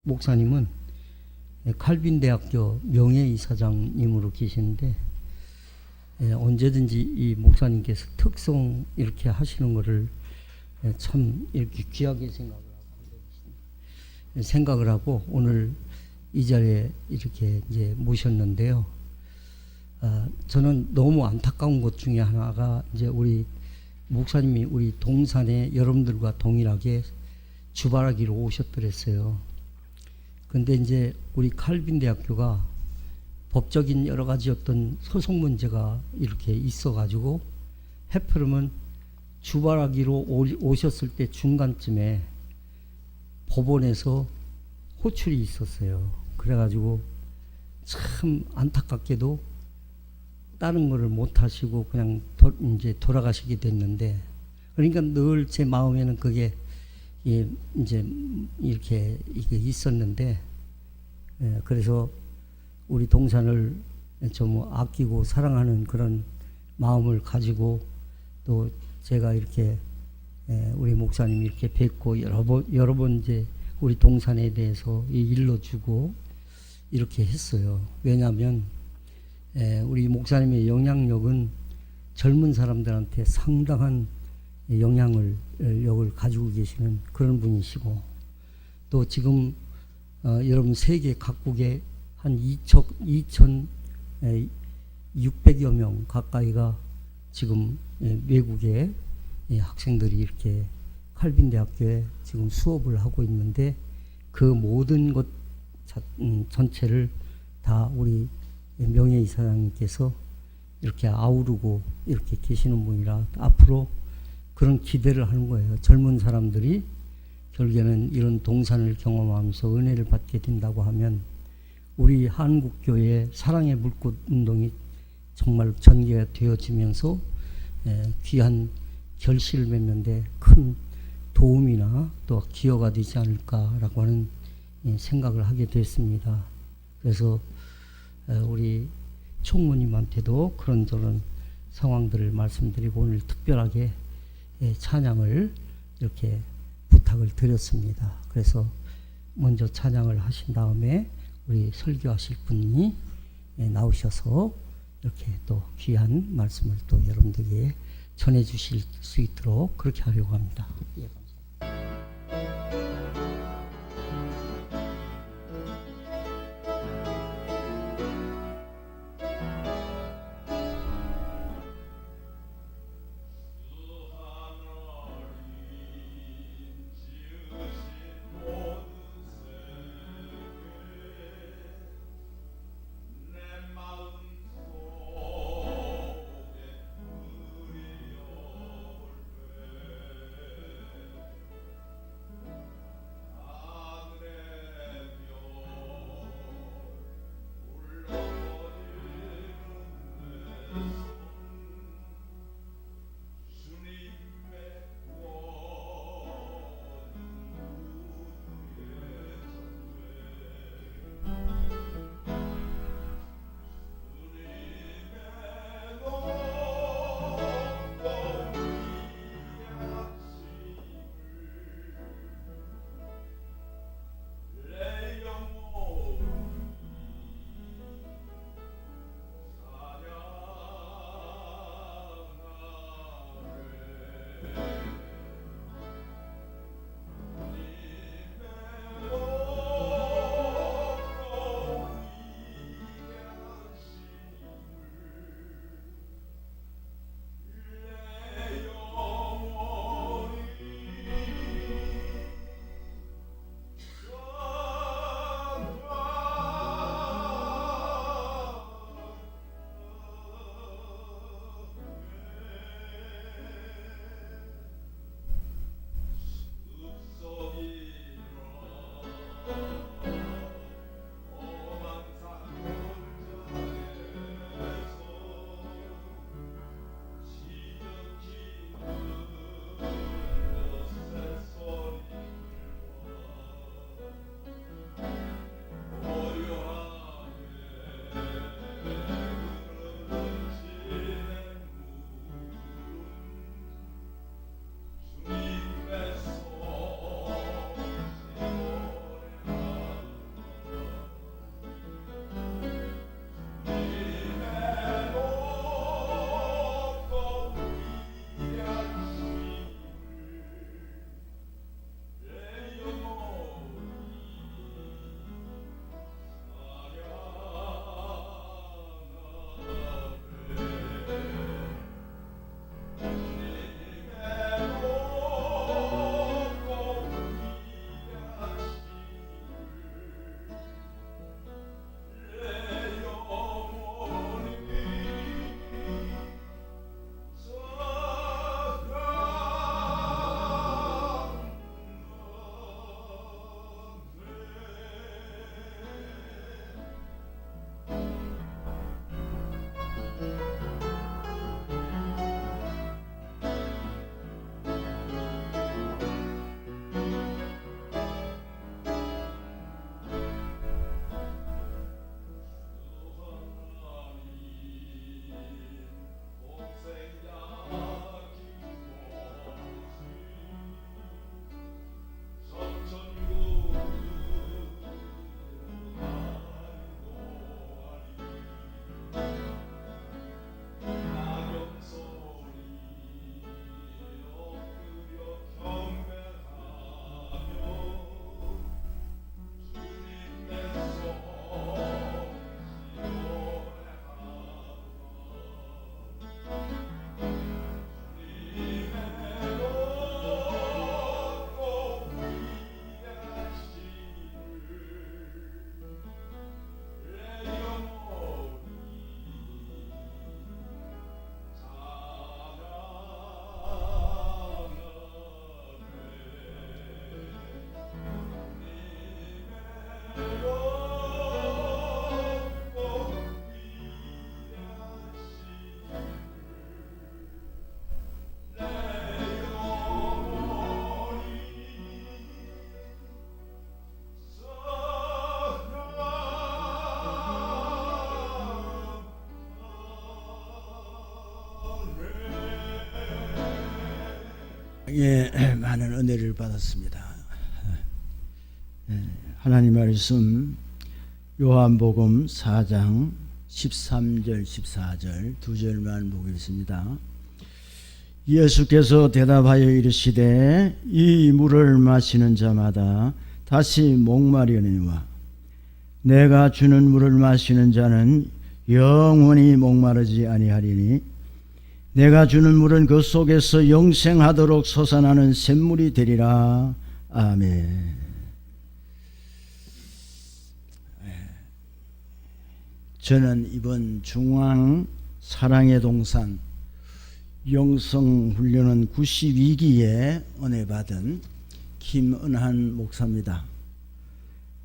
목사님은 칼빈 대학교 명예이사장님으로 계시는데 언제든지 이 목사님께서 특송 이렇게 하시는 것을 참 이렇게 귀하게 생각을 하고 오늘 이 자리에 이렇게 이제 모셨는데요. 저는 너무 안타까운 것 중에 하나가 이제 우리 목사님이 우리 동산에 여러분들과 동일하게 주발하기로 오셨더랬어요. 근데 이제 우리 칼빈 대학교가 법적인 여러 가지 어떤 소송 문제가 이렇게 있어가지고 해프름은 주발하기로 오셨을 때 중간쯤에 법원에서 호출이 있었어요. 그래가지고 참 안타깝게도 다른 거를 못 하시고 그냥 이제 돌아가시게 됐는데, 그러니까 늘 제 마음에는 그게 이제 이렇게 있었는데, 그래서 우리 동산을 좀 아끼고 사랑하는 그런 마음을 가지고 또 제가 이렇게 우리 목사님 이렇게 뵙고 여러 번 이제 우리 동산에 대해서 일러주고 이렇게 했어요. 왜냐하면 우리 목사님의 영향력은 젊은 사람들한테 상당한 영향력을 가지고 계시는 그런 분이시고, 또 지금 여러분 세계 각국에 한 2,600여 명 가까이가 지금 외국의 학생들이 이렇게 칼빈 대학교에 지금 수업을 하고 있는데, 그 모든 것 전체를 다 우리 명예이사장님께서 이렇게 아우르고 이렇게 계시는 분이라 앞으로 그런 기대를 하는 거예요. 젊은 사람들이 결국에는 이런 동산을 경험하면서 은혜를 받게 된다고 하면 우리 한국교회의 사랑의 불꽃 운동이 정말 전개가 되어지면서 귀한 결실을 맺는데 큰 도움이나 또 기여가 되지 않을까라고 하는 생각을 하게 됐습니다. 그래서 우리 총무님한테도 그런저런 상황들을 말씀드리고 오늘 특별하게 찬양을 이렇게 부탁을 드렸습니다. 그래서 먼저 찬양을 하신 다음에 우리 설교하실 분이 나오셔서 이렇게 또 귀한 말씀을 또 여러분들에게 전해 주실 수 있도록 그렇게 하려고 합니다. 예, 예, 많은 은혜를 받았습니다. 하나님 말씀 요한복음 4장 13절 14절 두 절만 보겠습니다. 예수께서 대답하여 이르시되 이 물을 마시는 자마다 다시 목마르려니와 내가 주는 물을 마시는 자는 영원히 목마르지 아니하리니 내가 주는 물은 그 속에서 영생하도록 솟아나는 샘물이 되리라. 아멘. 저는 이번 중앙 사랑의 동산 영성훈련은 92기에 은혜 받은 김은한 목사입니다.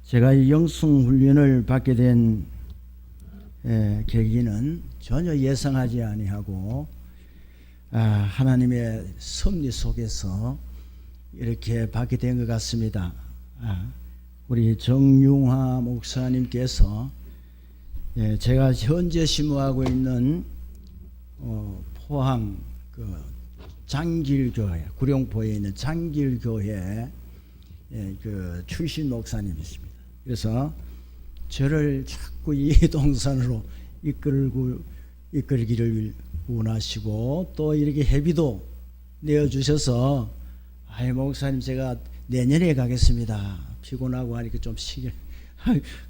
제가 이 영성훈련을 받게 된 계기는 전혀 예상하지 아니하고 하나님의 섭리 속에서 이렇게 받게 된 것 같습니다. 우리 정용화 목사님께서 제가 현재 심호하고 있는 포항 그 장길교회, 구룡포에 있는 장길교회 그 출신 목사님이십니다. 그래서 저를 자꾸 이 동산으로 이끌기를 원하시고 또 이렇게 회비도 내어주셔서 목사님 제가 내년에 가겠습니다. 피곤하고 하니까 좀 쉬게.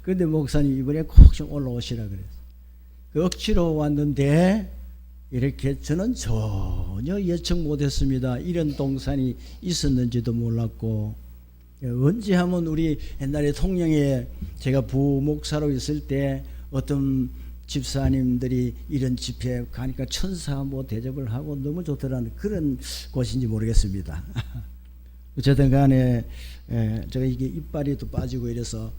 근데 목사님 이번에 꼭 좀 올라오시라 그래서 억지로 왔는데 이렇게 저는 전혀 예측 못했습니다. 이런 동산이 있었는지도 몰랐고 언제 하면 우리 옛날에 통영에 제가 부목사로 있을 때 어떤 집사님들이 이런 집회 가니까 천사 대접을 하고 너무 좋더라는 그런 곳인지 모르겠습니다. 어쨌든 간에 제가 이게 이빨이 또 빠지고 이래서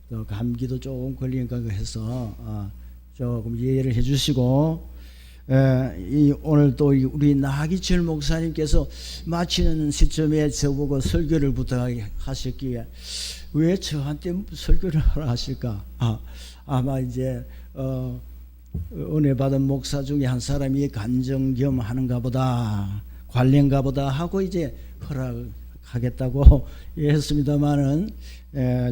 또 감기도 조금 걸리니까 해서 조금 이해를 해주시고 오늘 또 우리 나기철 목사님께서 마치는 시점에 저보고 설교를 부탁하셨기에 왜 저한테 설교를 하라 하실까? 아마 이제 은혜 받은 목사 중에 한 사람이 간정 겸 하는가 보다 관련가 보다 하고 이제 허락하겠다고 했습니다만은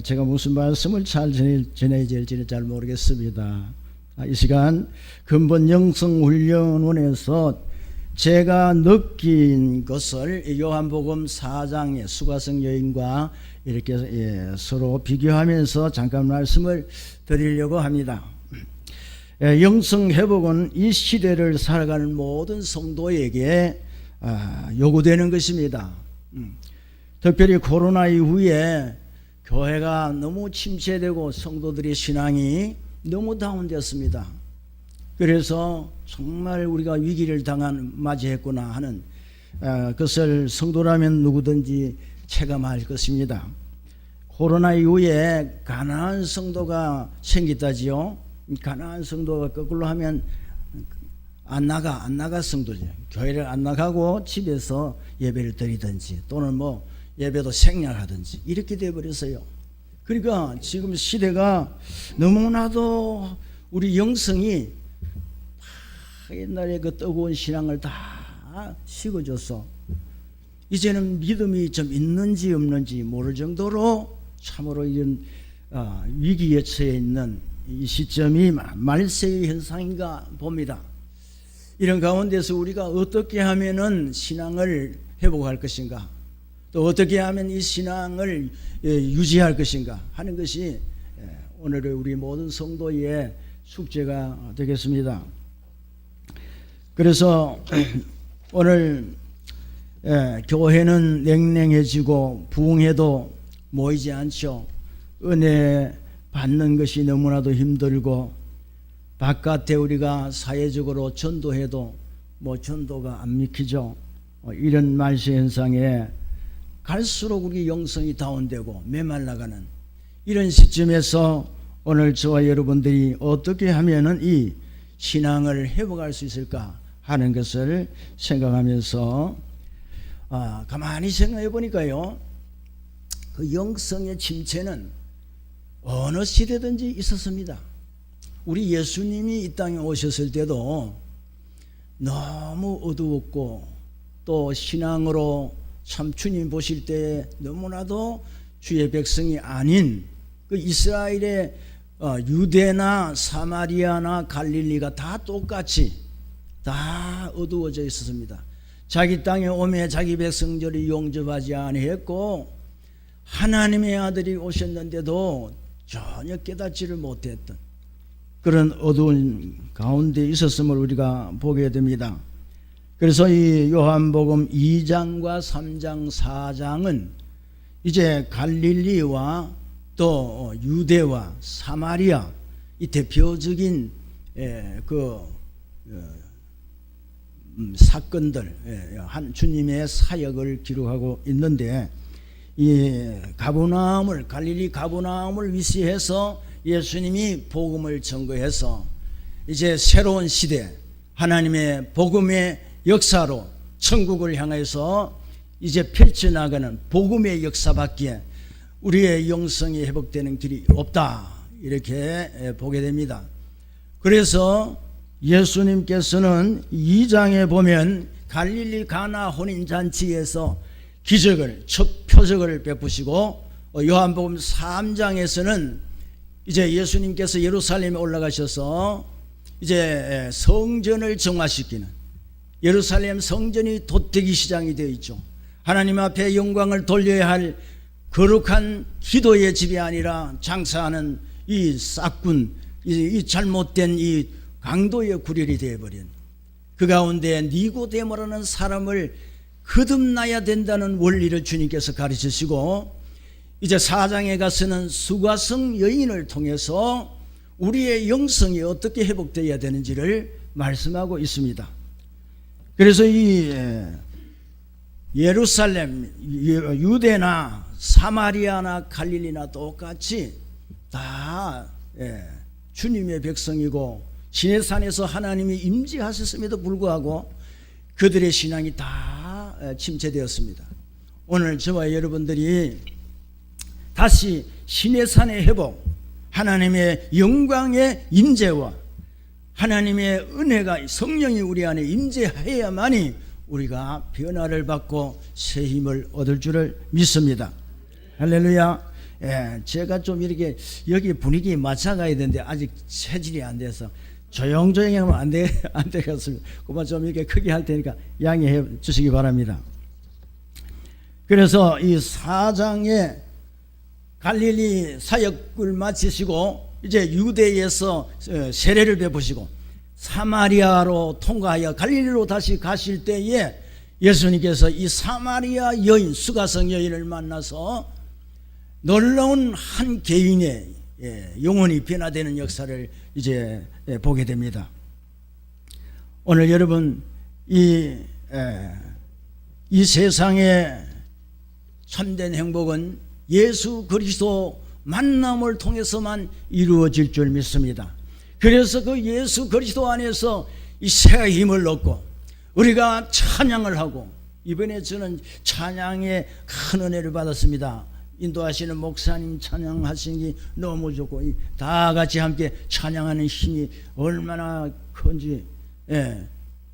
제가 무슨 말씀을 잘 전해야 될지는 잘 모르겠습니다. 이 시간 근본 영성훈련원에서 제가 느낀 것을 요한복음 4장의 수가성 여인과 이렇게 서로 비교하면서 잠깐 말씀을 드리려고 합니다. 영성회복은 이 시대를 살아가는 모든 성도에게 요구되는 것입니다. 특별히 코로나 이후에 교회가 너무 침체되고 성도들의 신앙이 너무 다운되었습니다. 그래서 정말 우리가 위기를 맞이했구나 하는 것을 성도라면 누구든지 체감할 것입니다. 코로나 이후에 가난한 성도가 생겼다지요. 가난한 성도가 거꾸로 하면 안 나가 성도죠. 교회를 안 나가고 집에서 예배를 드리든지 또는 예배도 생략하든지 이렇게 되어버렸어요. 그러니까 지금 시대가 너무나도 우리 영성이 옛날에 그 뜨거운 신앙을 다 식어줘서 이제는 믿음이 좀 있는지 없는지 모를 정도로 참으로 이런 위기에 처해 있는 이 시점이 말세의 현상인가 봅니다. 이런 가운데서 우리가 어떻게 하면은 신앙을 회복할 것인가, 또 어떻게 하면 이 신앙을 유지할 것인가 하는 것이 오늘의 우리 모든 성도의 숙제가 되겠습니다. 그래서 오늘 교회는 냉랭해지고 부흥해도 모이지 않죠. 은혜 받는 것이 너무나도 힘들고 바깥에 우리가 사회적으로 전도해도 전도가 안 믿기죠. 이런 말세 현상에 갈수록 우리 영성이 다운되고 메말라가는 이런 시점에서 오늘 저와 여러분들이 어떻게 하면은 이 신앙을 회복할 수 있을까 하는 것을 생각하면서 가만히 생각해 보니까요, 그 영성의 침체는 어느 시대든지 있었습니다. 우리 예수님이 이 땅에 오셨을 때도 너무 어두웠고 또 신앙으로 참 주님 보실 때 너무나도 주의 백성이 아닌 그 이스라엘의 유대나 사마리아나 갈릴리가 다 똑같이 다 어두워져 있었습니다. 자기 땅에 오매 자기 백성들이 용접하지 아니했고 하나님의 아들이 오셨는데도 전혀 깨닫지를 못했던 그런 어두운 가운데 있었음을 우리가 보게 됩니다. 그래서 이 요한복음 2장과 3장 4장은 이제 갈릴리와 또 유대와 사마리아 이 대표적인 사건들 한 주님의 사역을 기록하고 있는데 이 갈릴리 가버나움을 위시해서 예수님이 복음을 전거해서 이제 새로운 시대 하나님의 복음의 역사로 천국을 향해서 이제 펼쳐나가는 복음의 역사밖에 우리의 영성이 회복되는 길이 없다 이렇게 보게 됩니다. 그래서 예수님께서는 2장에 보면 갈릴리 가나 혼인잔치에서 기적을 첫 표적을 베푸시고 요한복음 3장에서는 이제 예수님께서 예루살렘에 올라가셔서 이제 성전을 정화시키는 예루살렘 성전이 돛대기 시장이 되어 있죠. 하나님 앞에 영광을 돌려야 할 거룩한 기도의 집이 아니라 장사하는 이 싹군, 이 잘못된 이 강도의 구렬이 되어버린 그 가운데 니고데모라는 사람을 거듭나야 된다는 원리를 주님께서 가르치시고 이제 4장에 가서는 수가성 여인을 통해서 우리의 영성이 어떻게 회복되어야 되는지를 말씀하고 있습니다. 그래서 이 예루살렘, 유대나 사마리아나 갈릴리나 똑같이 다 주님의 백성이고 시내산에서 하나님이 임재하셨음에도 불구하고 그들의 신앙이 다 침체되었습니다. 오늘 저와 여러분들이 다시 시내산의 회복, 하나님의 영광의 임재와 하나님의 은혜가 성령이 우리 안에 임재해야만이 우리가 변화를 받고 새 힘을 얻을 줄을 믿습니다. 할렐루야. 제가 좀 이렇게 여기 분위기 맞춰가야 되는데 아직 체질이 안 돼서 조용조용히 하면 안 되겠습니다. 그만 좀 이렇게 크게 할 테니까 양해해 주시기 바랍니다. 그래서 이 4장에 갈릴리 사역을 마치시고 이제 유대에서 세례를 베푸시고 사마리아로 통과하여 갈릴리로 다시 가실 때에 예수님께서 이 사마리아 여인 수가성 여인을 만나서 놀라운 한 개인의 영혼이 변화되는 역사를 이제 보게 됩니다. 오늘 여러분 이 세상의 참된 행복은 예수 그리스도 만남을 통해서만 이루어질 줄 믿습니다. 그래서 그 예수 그리스도 안에서 이 새 힘을 얻고 우리가 찬양을 하고 이번에 저는 찬양에 큰 은혜를 받았습니다. 인도하시는 목사님 찬양하시니 너무 좋고 다 같이 함께 찬양하는 힘이 얼마나 큰지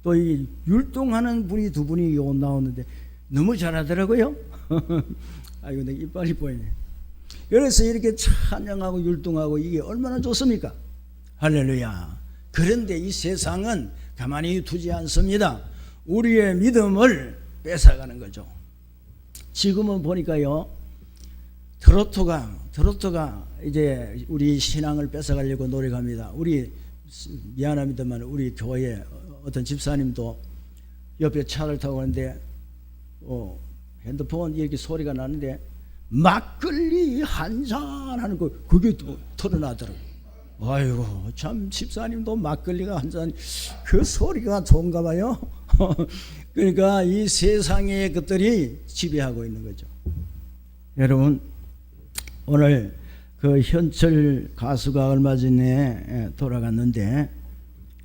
또 이 율동하는 분이 두 분이 요 나오는데 너무 잘하더라고요. 아이고 내 이빨이 보이네. 그래서 이렇게 찬양하고 율동하고 이게 얼마나 좋습니까? 할렐루야. 그런데 이 세상은 가만히 두지 않습니다. 우리의 믿음을 뺏어가는 거죠. 지금은 보니까요 트로트가 이제 우리 신앙을 뺏어가려고 노력합니다. 우리 미안합니다만 우리 교회 어떤 집사님도 옆에 차를 타고 가는데 핸드폰 이렇게 소리가 나는데 막걸리 한잔 하는 거 그게 또 털어나더라고요. 아이고 참 집사님도 막걸리가 한잔 그 소리가 좋은가 봐요. 그러니까 이 세상의 것들이 지배하고 있는 거죠. 여러분 오늘 그 현철 가수가 얼마 전에 돌아갔는데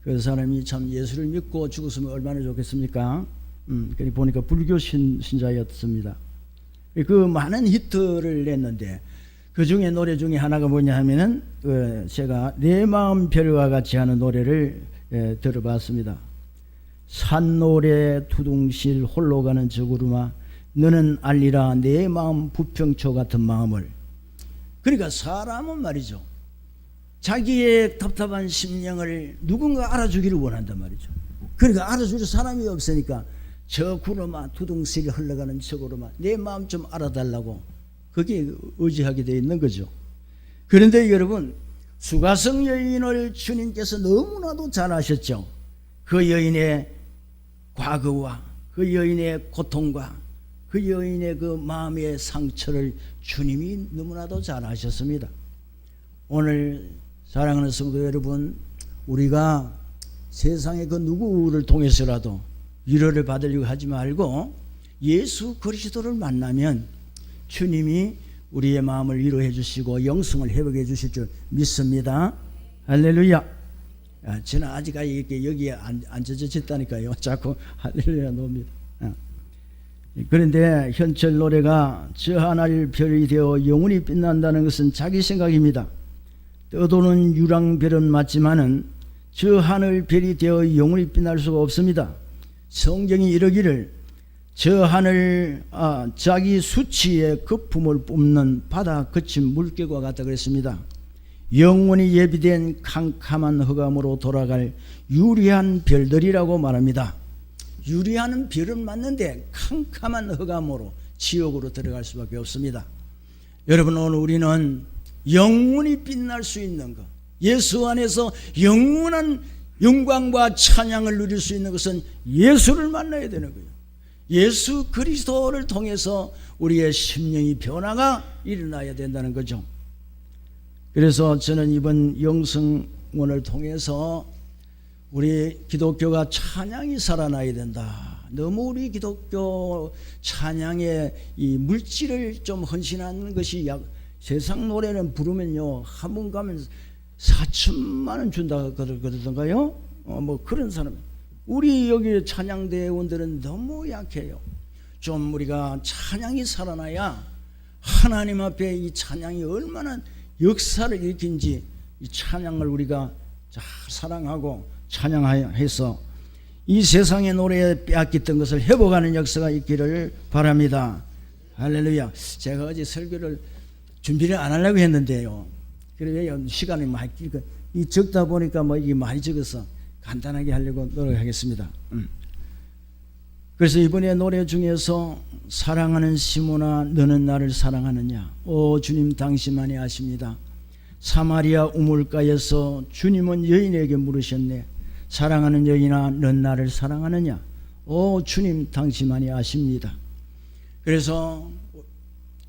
그 사람이 참 예수를 믿고 죽었으면 얼마나 좋겠습니까? 그러니 보니까 불교 신자였습니다. 그 많은 히트를 냈는데 그 중에 노래 중에 하나가 뭐냐 하면은 제가 내 마음 별과 같이 하는 노래를 들어봤습니다. 산노래 두둥실 홀로 가는 저 구름아 너는 알리라 내 마음 부평초 같은 마음을. 그러니까 사람은 말이죠, 자기의 답답한 심령을 누군가 알아주기를 원한단 말이죠. 그러니까 알아줄 사람이 없으니까 저 구름아 두둥실이 흘러가는 저 구름아 내 마음 좀 알아달라고 거기에 의지하게 되어 있는 거죠. 그런데 여러분, 수가성 여인을 주님께서 너무나도 잘 아셨죠. 그 여인의 과거와 그 여인의 고통과 그 여인의 그 마음의 상처를 주님이 너무나도 잘 아셨습니다. 오늘 사랑하는 성도 여러분, 우리가 세상의 그 누구를 통해서라도 위로를 받으려고 하지 말고 예수 그리스도를 만나면 주님이 우리의 마음을 위로해 주시고 영성을 회복해 주실 줄 믿습니다. 할렐루야. 저는 아직 이렇게 여기에 앉아졌다니까요. 자꾸 할렐루야 놓습니다. 그런데 현철 노래가 저 하늘 별이 되어 영원히 빛난다는 것은 자기 생각입니다. 떠도는 유랑별은 맞지만은 저 하늘 별이 되어 영원히 빛날 수가 없습니다. 성경이 이르기를 저 하늘 자기 수치의 거품을 뿜는 바다 거친 물결과 같다 그랬습니다. 영원히 예비된 캄캄한 흑암으로 돌아갈 유리한 별들이라고 말합니다. 유리한 별은 맞는데 캄캄한 흑암으로 지옥으로 들어갈 수밖에 없습니다. 여러분, 오늘 우리는 영원히 빛날 수 있는 것, 예수 안에서 영원한 영광과 찬양을 누릴 수 있는 것은 예수를 만나야 되는 거예요. 예수 그리스도를 통해서 우리의 심령이 변화가 일어나야 된다는 거죠. 그래서 저는 이번 영성원을 통해서 우리 기독교가 찬양이 살아나야 된다. 너무 우리 기독교 찬양의 이 물질을 좀 헌신하는 것이 세상 노래는 부르면요 한 번 가면 4천만 원 준다 그러던가요? 뭐 그런 사람. 우리 여기 찬양대원들은 너무 약해요. 좀 우리가 찬양이 살아나야 하나님 앞에 이 찬양이 얼마나 역사를 일으킨지 이 찬양을 우리가 잘 사랑하고 찬양해서 이 세상의 노래에 빼앗겼던 것을 회복하는 역사가 있기를 바랍니다. 할렐루야. 제가 어제 설교를 준비를 안 하려고 했는데요. 그래요. 시간이 많이 길고 이 적다 보니까 뭐 이게 많이 적어서 간단하게 하려고 노력하겠습니다. 그래서 이번에 노래 중에서 사랑하는 시몬아 너는 나를 사랑하느냐. 오 주님 당신만이 아십니다. 사마리아 우물가에서 주님은 여인에게 물으셨네. 사랑하는 여인아 넌 나를 사랑하느냐. 오 주님 당신만이 아십니다. 그래서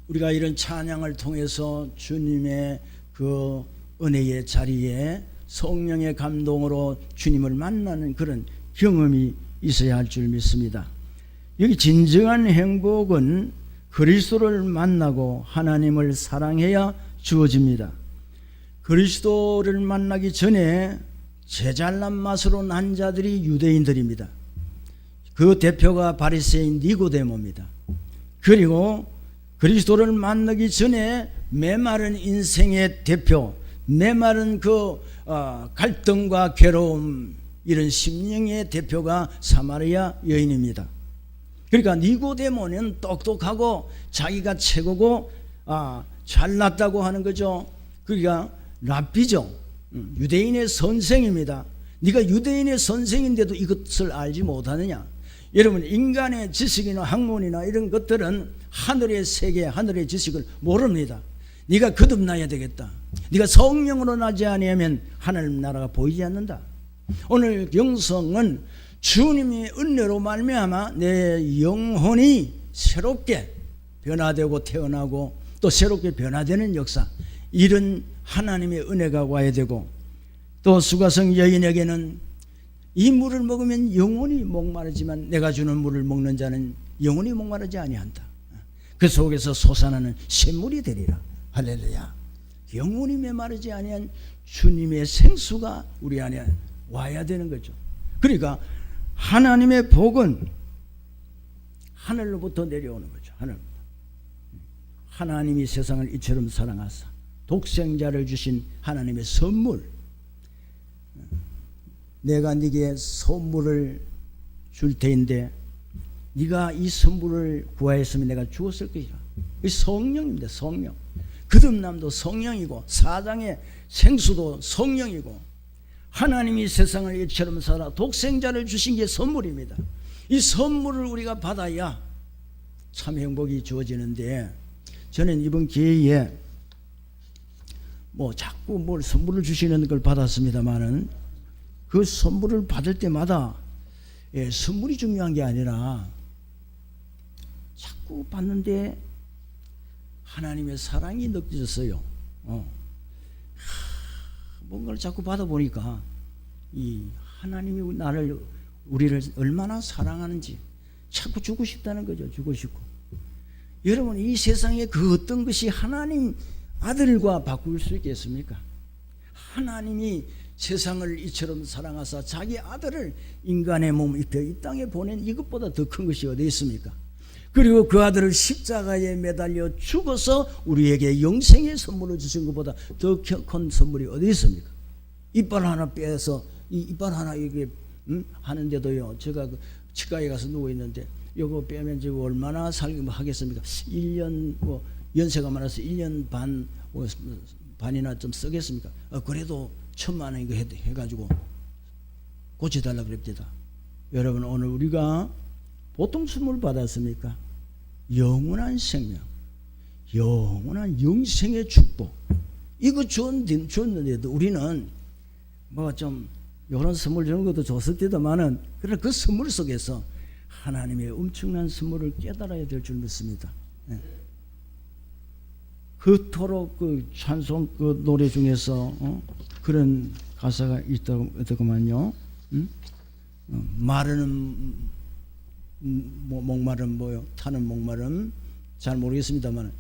우리가 이런 찬양을 통해서 주님의 그 은혜의 자리에 성령의 감동으로 주님을 만나는 그런 경험이 있어야 할 줄 믿습니다. 여기 진정한 행복은 그리스도를 만나고 하나님을 사랑해야 주어집니다. 그리스도를 만나기 전에 제잘난 맛으로 난 자들이 유대인들입니다. 그 대표가 바리새인 니고데모입니다. 그리고 그리스도를 만나기 전에 메마른 인생의 대표, 메마른 그 갈등과 괴로움 이런 심령의 대표가 사마리아 여인입니다. 그러니까 니고데모는 똑똑하고 자기가 최고고 잘났다고 하는 거죠. 그러니까 랍비죠. 유대인의 선생입니다. 네가 유대인의 선생인데도 이것을 알지 못하느냐. 여러분 인간의 지식이나 학문이나 이런 것들은 하늘의 세계, 하늘의 지식을 모릅니다. 네가 거듭나야 되겠다. 네가 성령으로 나지 아니하면 하늘 나라가 보이지 않는다. 오늘 영성은 주님의 은혜로 말미암아 내 영혼이 새롭게 변화되고 태어나고 또 새롭게 변화되는 역사, 이런 하나님의 은혜가 와야 되고, 또 수가성 여인에게는 이 물을 먹으면 영원히 목마르지만 내가 주는 물을 먹는 자는 영원히 목마르지 아니한다. 그 속에서 솟아나는 샘물이 되리라. 할렐루야. 영원히 메마르지 아니한 주님의 생수가 우리 안에 와야 되는 거죠. 그러니까 하나님의 복은 하늘로부터 내려오는 거죠. 하나님이 세상을 이처럼 사랑하사 독생자를 주신 하나님의 선물. 내가 네게 선물을 줄 테인데 네가 이 선물을 구하였으면 내가 죽었을 것이라. 이 성령입니다. 성령. 거듭남도 성령이고 사장의 생수도 성령이고 하나님이 세상을 이처럼 살아 독생자를 주신 게 선물입니다. 이 선물을 우리가 받아야 참 행복이 주어지는데 저는 이번 기회에 뭐 자꾸 뭘 선물을 주시는 걸 받았습니다만은 그 선물을 받을 때마다 선물이 중요한 게 아니라 자꾸 받는데 하나님의 사랑이 느껴졌어요. 뭔가를 자꾸 받아보니까 이 하나님이 우리를 얼마나 사랑하는지 자꾸 주고 싶다는 거죠. 주고 싶고. 여러분 이 세상에 그 어떤 것이 하나님 아들과 바꿀 수 있겠습니까? 하나님이 세상을 이처럼 사랑하사 자기 아들을 인간의 몸 이 땅에 보낸 이것보다 더 큰 것이 어디 있습니까? 그리고 그 아들을 십자가에 매달려 죽어서 우리에게 영생의 선물을 주신 것보다 더 큰 선물이 어디 있습니까? 이빨 하나 빼서 이 이빨 하나 이게 하는데도요. 제가 그 치과에 가서 누워 있는데 이거 빼면 지금 얼마나 하겠습니까? 1년 뭐 연세가 많아서 1년 반이나 좀 쓰겠습니까? 그래도 1,000만 원 이거 해가지고 고쳐달라 그랬다. 여러분 오늘 우리가 보통 선물 받았습니까? 영원한 생명, 영원한 영생의 축복 이거 줬는데도 우리는 뭐 좀 이런 선물 주는 것도 줬을 때도만은 그러나 그 선물 속에서 하나님의 엄청난 선물을 깨달아야 될 줄 믿습니다. 그토록 그 찬송 그 노래 중에서 그런 가사가 있더구만요. 마르는 목마름 뭐요? 타는 목마름 잘 모르겠습니다만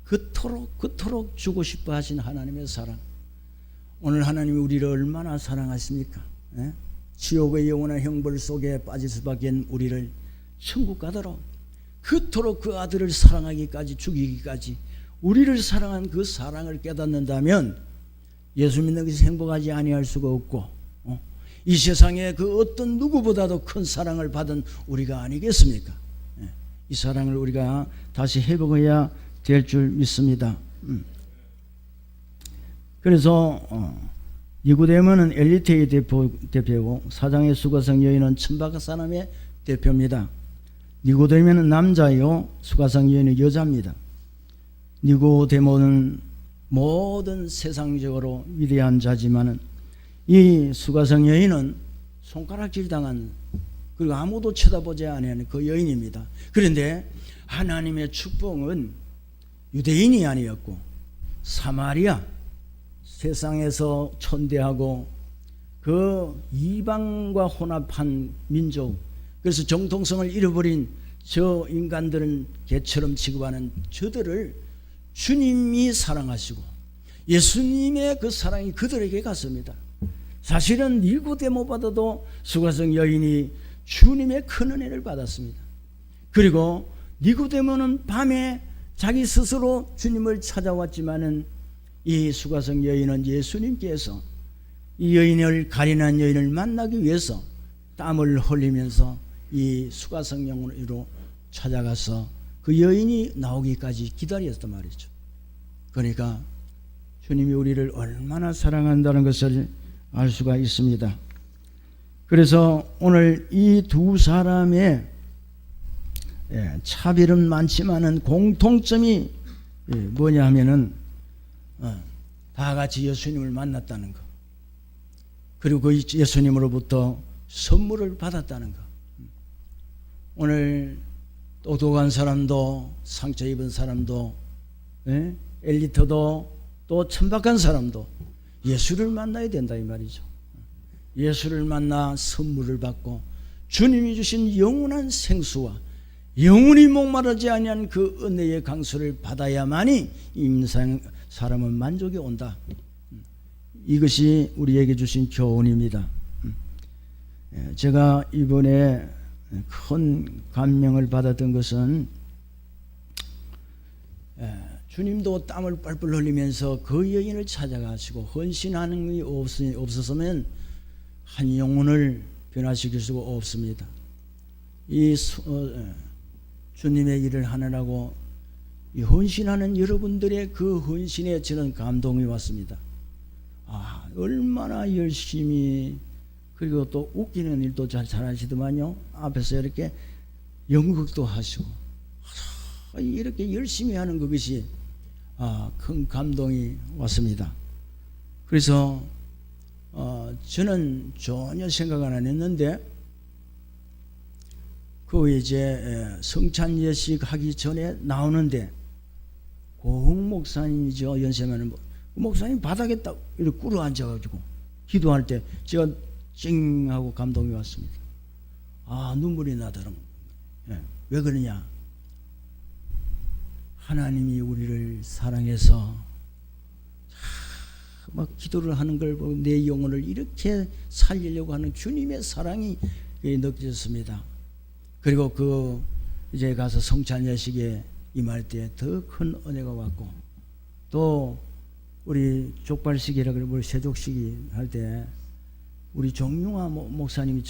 그토록 주고 싶어 하신 하나님의 사랑. 오늘 하나님이 우리를 얼마나 사랑하십니까? 지옥의 영원한 형벌 속에 빠질 수밖에 없는 우리를 천국 가도록 그토록 그 아들을 사랑하기까지 죽이기까지 우리를 사랑한 그 사랑을 깨닫는다면 예수 믿는 것이 행복하지 아니할 수가 없고 이 세상에 그 어떤 누구보다도 큰 사랑을 받은 우리가 아니겠습니까? 이 사랑을 우리가 다시 회복해야 될 줄 믿습니다. 그래서 니고데모는 엘리트의 대표고 사장의 수가성 여인은 천박 사람의 대표입니다. 니고데모는 남자요 수가성 여인은 여자입니다. 니고데모는 모든 세상적으로 위대한 자지만은 이 수가성 여인은 손가락질 당한 그리고 아무도 쳐다보지 않는 그 여인입니다. 그런데 하나님의 축복은 유대인이 아니었고 사마리아 세상에서 천대하고 그 이방과 혼합한 민족 그래서 정통성을 잃어버린 저 인간들은 개처럼 취급하는 저들을 주님이 사랑하시고 예수님의 그 사랑이 그들에게 갔습니다. 사실은 니고데모보다도 수가성 여인이 주님의 큰 은혜를 받았습니다. 그리고 니고데모는 밤에 자기 스스로 주님을 찾아왔지만은 이 수가성 여인은 예수님께서 이 여인을 가련한 여인을 만나기 위해서 땀을 흘리면서 이 수가성 영으로 찾아가서 그 여인이 나오기까지 기다렸단 말이죠. 그러니까 주님이 우리를 얼마나 사랑한다는 것을 알 수가 있습니다. 그래서 오늘 이 두 사람의 차별은 많지만은 공통점이 뭐냐 하면은 다 같이 예수님을 만났다는 것 그리고 그 예수님으로부터 선물을 받았다는 것. 오늘 똑똑한 사람도 상처 입은 사람도 엘리트도 또 천박한 사람도 예수를 만나야 된다 이 말이죠. 예수를 만나 선물을 받고 주님이 주신 영원한 생수와 영원히 목마르지 아니한 그 은혜의 강수를 받아야만이 인생 사람은 만족이 온다. 이것이 우리에게 주신 교훈입니다. 제가 이번에 큰 감명을 받았던 것은 주님도 땀을 뻘뻘 흘리면서 그 여인을 찾아가시고 헌신하는 게 없었으면 한 영혼을 변화시킬 수가 없습니다. 주님의 일을 하느라고 이 헌신하는 여러분들의 그 헌신에 저는 감동이 왔습니다. 아, 얼마나 열심히, 그리고 또 웃기는 일도 잘하시더만요. 앞에서 이렇게 연극도 하시고 이렇게 열심히 하는 그것이 큰 감동이 왔습니다. 그래서 저는 전혀 생각 안 했는데 그 이제 성찬 예식 하기 전에 나오는데 고흥 목사님이죠. 연세 많은 목사님 바닥에 딱 이렇게 꿇어 앉아가지고 기도할 때 제가 찡하고 감동이 왔습니다. 아, 눈물이 나더라고요. 왜 그러냐? 하나님이 우리를 사랑해서 막 기도를 하는 걸 보고 내 영혼을 이렇게 살리려고 하는 주님의 사랑이 느껴졌습니다. 그리고 그 이제 가서 성찬 예식에 임할 때 더 큰 은혜가 왔고, 또 우리 족발식이라 그러고 우리 세족식이 할 때 우리 정용화 목사님이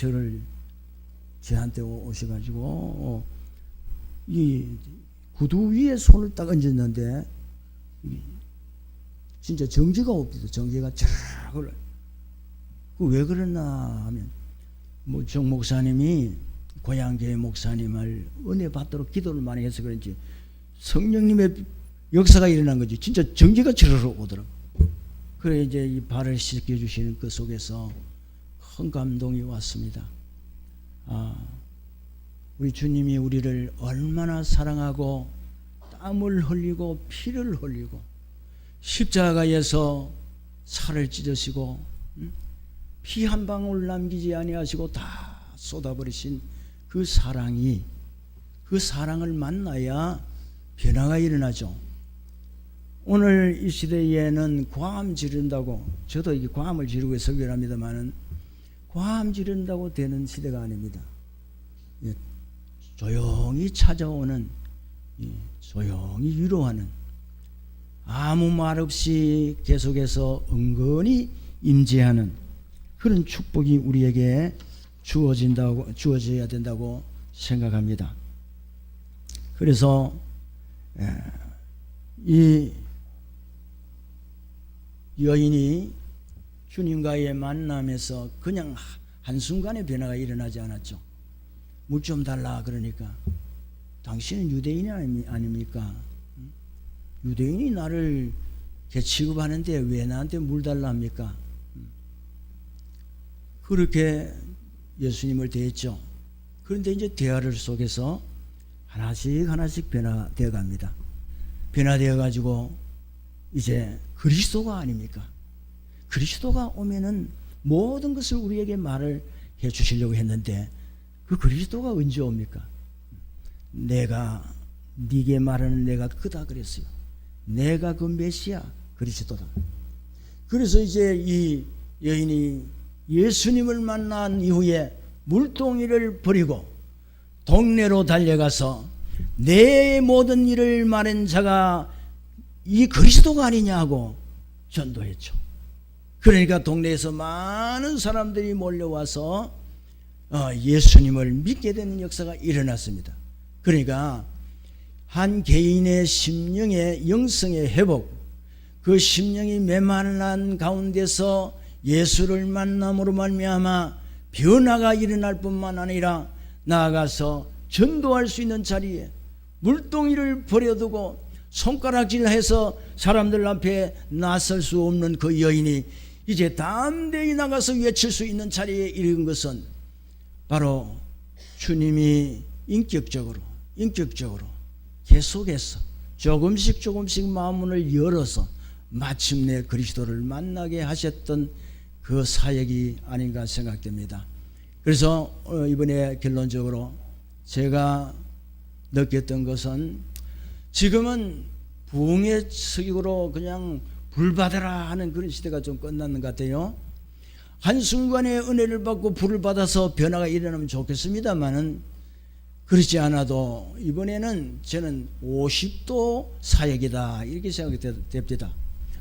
저한테 오셔가지고 이 구두 위에 손을 딱 얹었는데 진짜 정지가 없대요. 정지가 쫙 올라. 그 왜 그러나 하면 정 목사님이 고향교회 목사님을 은혜 받도록 기도를 많이 해서 그런지 성령님의 역사가 일어난 거지. 진짜 정지가 저러러 오더라고. 그래 이제 이 발을 씻겨 주시는 그 속에서 큰 감동이 왔습니다. 우리 주님이 우리를 얼마나 사랑하고 땀을 흘리고 피를 흘리고 십자가에서 살을 찢으시고 피 한 방울 남기지 아니하시고 다 쏟아버리신 그 사랑이, 그 사랑을 만나야 변화가 일어나죠. 오늘 이 시대에는 과암 지른다고, 저도 이게 과암을 지르고 설교를 합니다만은 과암 지른다고 되는 시대가 아닙니다. 조용히 찾아오는, 조용히 위로하는, 아무 말 없이 계속해서 은근히 임재하는 그런 축복이 우리에게 주어져야 된다고 생각합니다. 그래서 이 여인이 주님과의 만남에서 그냥 한순간에 변화가 일어나지 않았죠. 물 좀 달라 그러니까 당신은 유대인이 아닙니까? 유대인이 나를 취급하는데 왜 나한테 물 달라 합니까? 그렇게 예수님을 대했죠. 그런데 이제 대화를 속에서 하나씩 변화되어 갑니다. 변화되어 가지고 이제 그리스도가 아닙니까? 그리스도가 오면은 모든 것을 우리에게 말을 해 주시려고 했는데 그 그리스도가 언제 옵니까? 내가 네게 말하는 내가 그다 그랬어요. 내가 그 메시아 그리스도다. 그래서 이제 이 여인이 예수님을 만난 이후에 물동이를 버리고 동네로 달려가서 내 모든 일을 말한 자가 이 그리스도가 아니냐고 전도했죠. 그러니까 동네에서 많은 사람들이 몰려와서 예수님을 믿게 되는 역사가 일어났습니다. 그러니까 한 개인의 심령의 영성의 회복, 그 심령이 메말란 가운데서 예수를 만남으로 말미암아 변화가 일어날 뿐만 아니라 나아가서 전도할 수 있는 자리에 물동이를 버려두고 손가락질해서 사람들 앞에 나설 수 없는 그 여인이 이제 담대히 나가서 외칠 수 있는 자리에 이른 것은 바로 주님이 인격적으로 계속해서 조금씩 마음문을 열어서 마침내 그리스도를 만나게 하셨던 그 사역이 아닌가 생각됩니다. 그래서 이번에 결론적으로 제가 느꼈던 것은 지금은 부흥의 서기로 그냥 불 받아라 하는 그런 시대가 좀 끝났는 것 같아요. 한순간에 은혜를 받고 불을 받아서 변화가 일어나면 좋겠습니다만은 그렇지 않아도 이번에는 저는 50도 사역이다 이렇게 생각이 됩니다.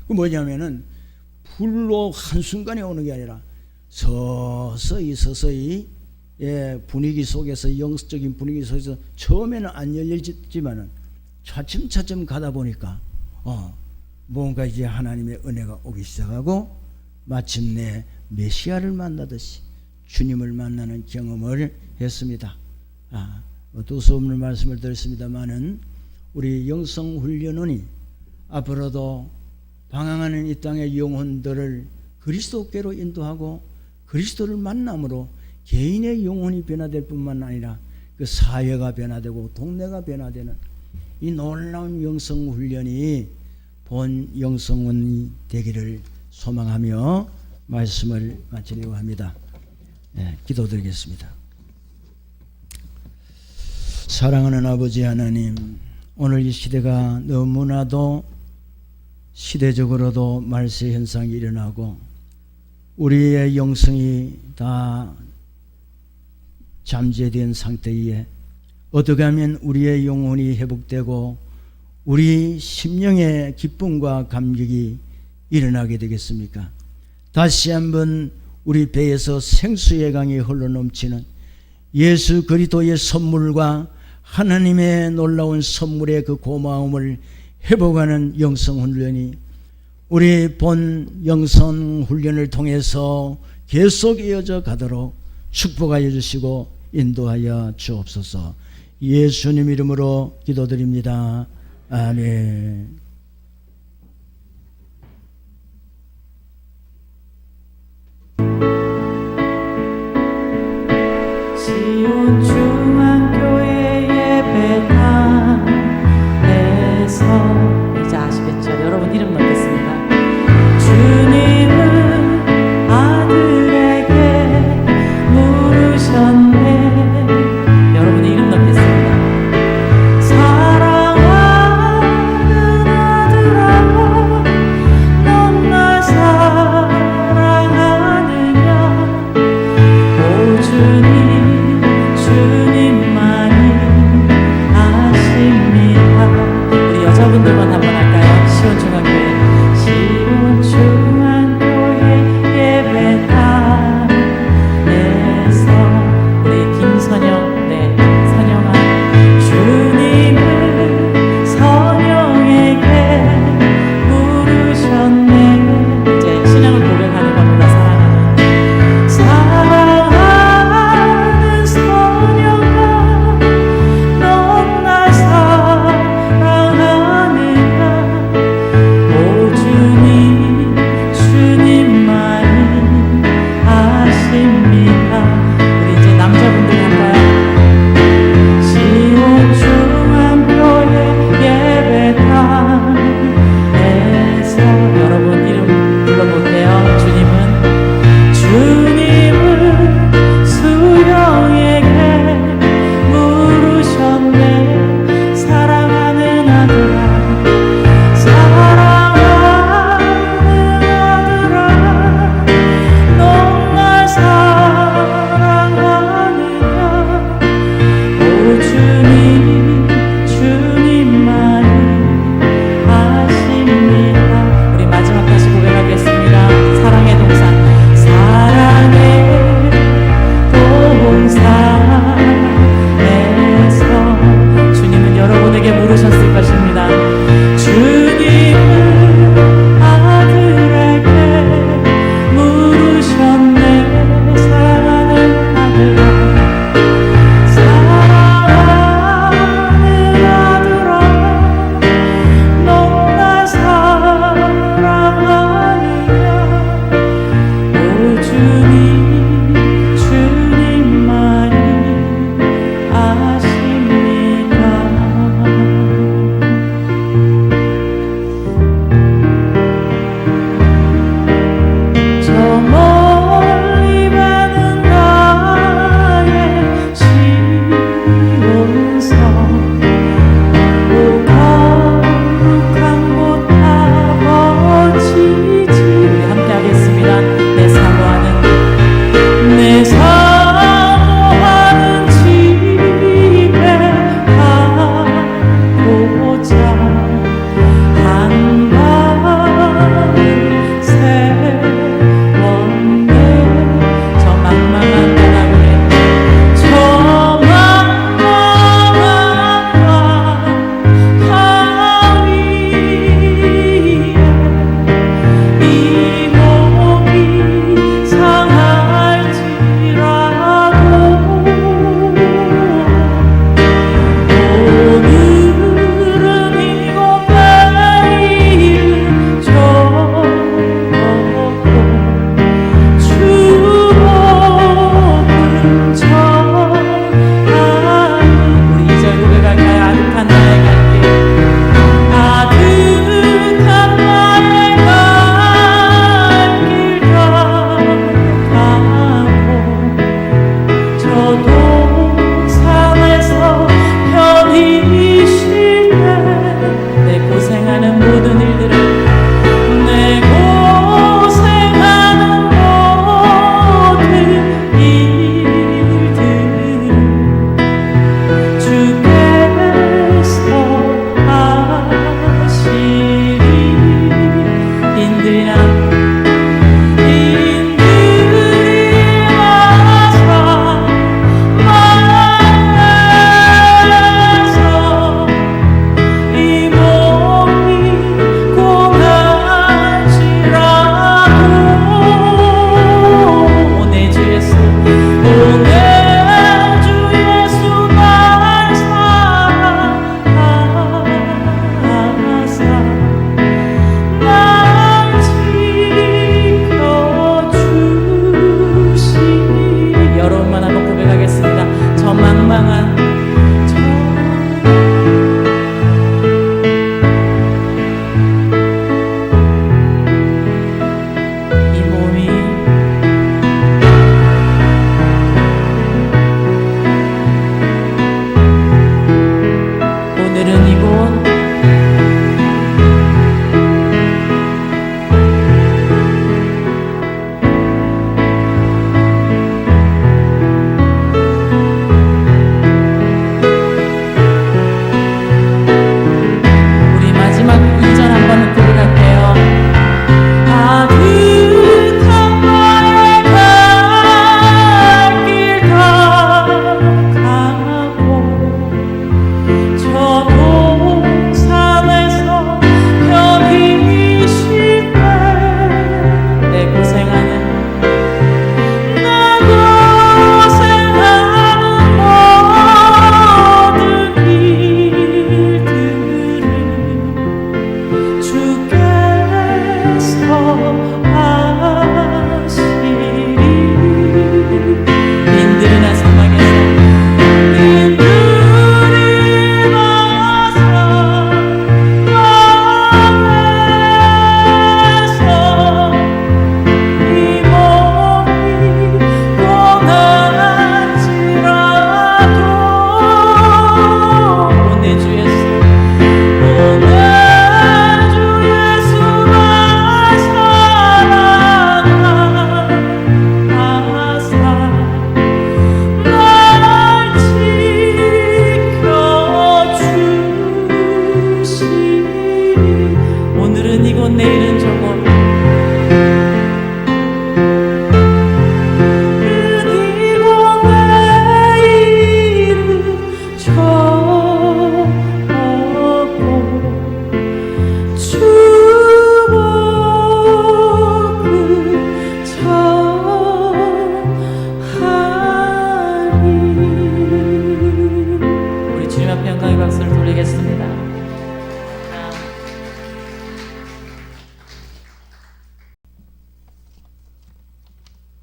그 뭐냐면은 불로 한순간에 오는 게 아니라 서서히 분위기 속에서, 영적인 분위기 속에서 처음에는 안 열려지지만은 차츰차츰 가다 보니까 뭔가 이제 하나님의 은혜가 오기 시작하고 마침내 메시아를 만나듯이 주님을 만나는 경험을 했습니다. 두서없는 말씀을 드렸습니다마는 우리 영성훈련원이 앞으로도 방황하는 이 땅의 영혼들을 그리스도께로 인도하고 그리스도를 만남으로 개인의 영혼이 변화될 뿐만 아니라 그 사회가 변화되고 동네가 변화되는 이 놀라운 영성훈련이 본 영성원이 되기를 소망하며 말씀을 마치려고 합니다. 기도드리겠습니다. 사랑하는 아버지 하나님, 오늘 이 시대가 너무나도 시대적으로도 말세 현상이 일어나고 우리의 영성이 다 잠재된 상태에 어떻게 하면 우리의 영혼이 회복되고 우리 심령의 기쁨과 감격이 일어나게 되겠습니까? 다시 한번 우리 배에서 생수의 강이 흘러넘치는 예수 그리스도의 선물과 하나님의 놀라운 선물의 그 고마움을 회복하는 영성훈련이 우리 본 영성훈련을 통해서 계속 이어져 가도록 축복하여 주시고 인도하여 주옵소서. 예수님 이름으로 기도드립니다. 아멘. 시온 중앙교회 예배당에서 이제 아시겠죠? 여러분 이름 넣겠습니다. 주님은 아들에게 물으셨네. 여러분의 이름 넣겠습니다. 사랑하는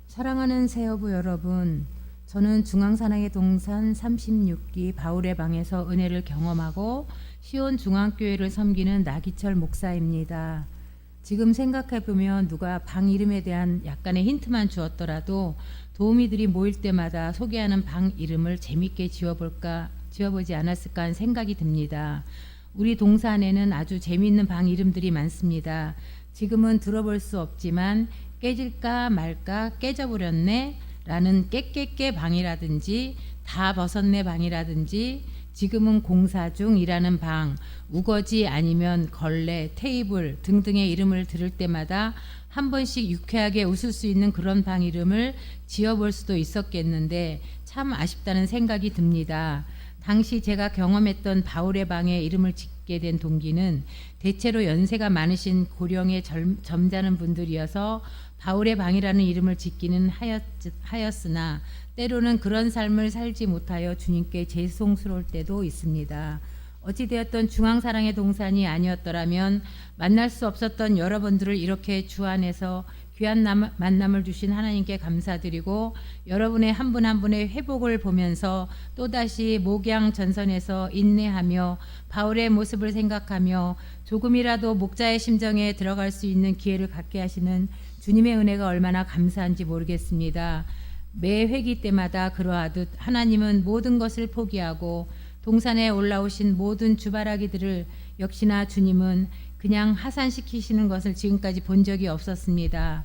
사랑하는 새여부 여러분, 저는 중앙산악의 동산 36기 바울의 방에서 은혜를 경험하고 시온 중앙교회를 섬기는 나기철 목사입니다. 지금 생각해보면 누가 방 이름에 대한 약간의 힌트만 주었더라도 도우미들이 모일 때마다 소개하는 방 이름을 재밌게 지어보지 않았을까 하는 생각이 듭니다. 우리 동산에는 아주 재미있는 방 이름들이 많습니다. 지금은 들어볼 수 없지만 깨질까 말까 깨져버렸네 라는 깨깨깨 방이라든지 다 벗었네 방이라든지 지금은 공사 중이라는 방, 우거지 아니면 걸레, 테이블 등등의 이름을 들을 때마다 한 번씩 유쾌하게 웃을 수 있는 그런 방 이름을 지어볼 수도 있었겠는데 참 아쉽다는 생각이 듭니다. 당시 제가 경험했던 바울의 방의 이름을 짓게 된 동기는 대체로 연세가 많으신 고령의 점잖은 분들이어서 바울의 방이라는 이름을 짓기는 하였으나 때로는 그런 삶을 살지 못하여 주님께 죄송스러울 때도 있습니다. 어찌되었던 중앙사랑의 동산이 아니었더라면 만날 수 없었던 여러분들을 이렇게 주 안에서 귀한 만남을 주신 하나님께 감사드리고 여러분의 한 분 한 분의 회복을 보면서 또다시 목양 전선에서 인내하며 바울의 모습을 생각하며 조금이라도 목자의 심정에 들어갈 수 있는 기회를 갖게 하시는 주님의 은혜가 얼마나 감사한지 모르겠습니다. 매 회기 때마다 그러하듯 하나님은 모든 것을 포기하고 동산에 올라오신 모든 주바라기들을 역시나 주님은 그냥 하산시키시는 것을 지금까지 본 적이 없었습니다.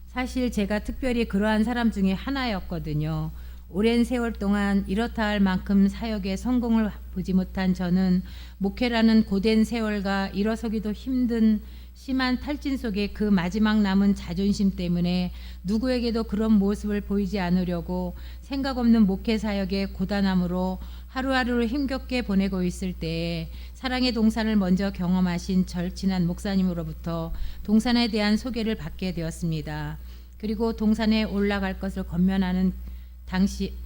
사실 제가 특별히 그러한 사람 중에 하나였거든요. 오랜 세월 동안 이렇다 할 만큼 사역에 성공을 보지 못한 저는 목회라는 고된 세월과 일어서기도 힘든 심한 탈진 속에 그 마지막 남은 자존심 때문에 누구에게도 그런 모습을 보이지 않으려고 생각 없는 목회 사역의 고단함으로 하루하루를 힘겹게 보내고 있을 때에 사랑의 동산을 먼저 경험하신 절친한 목사님으로부터 동산에 대한 소개를 받게 되었습니다. 그리고 동산에 올라갈 것을 권면하는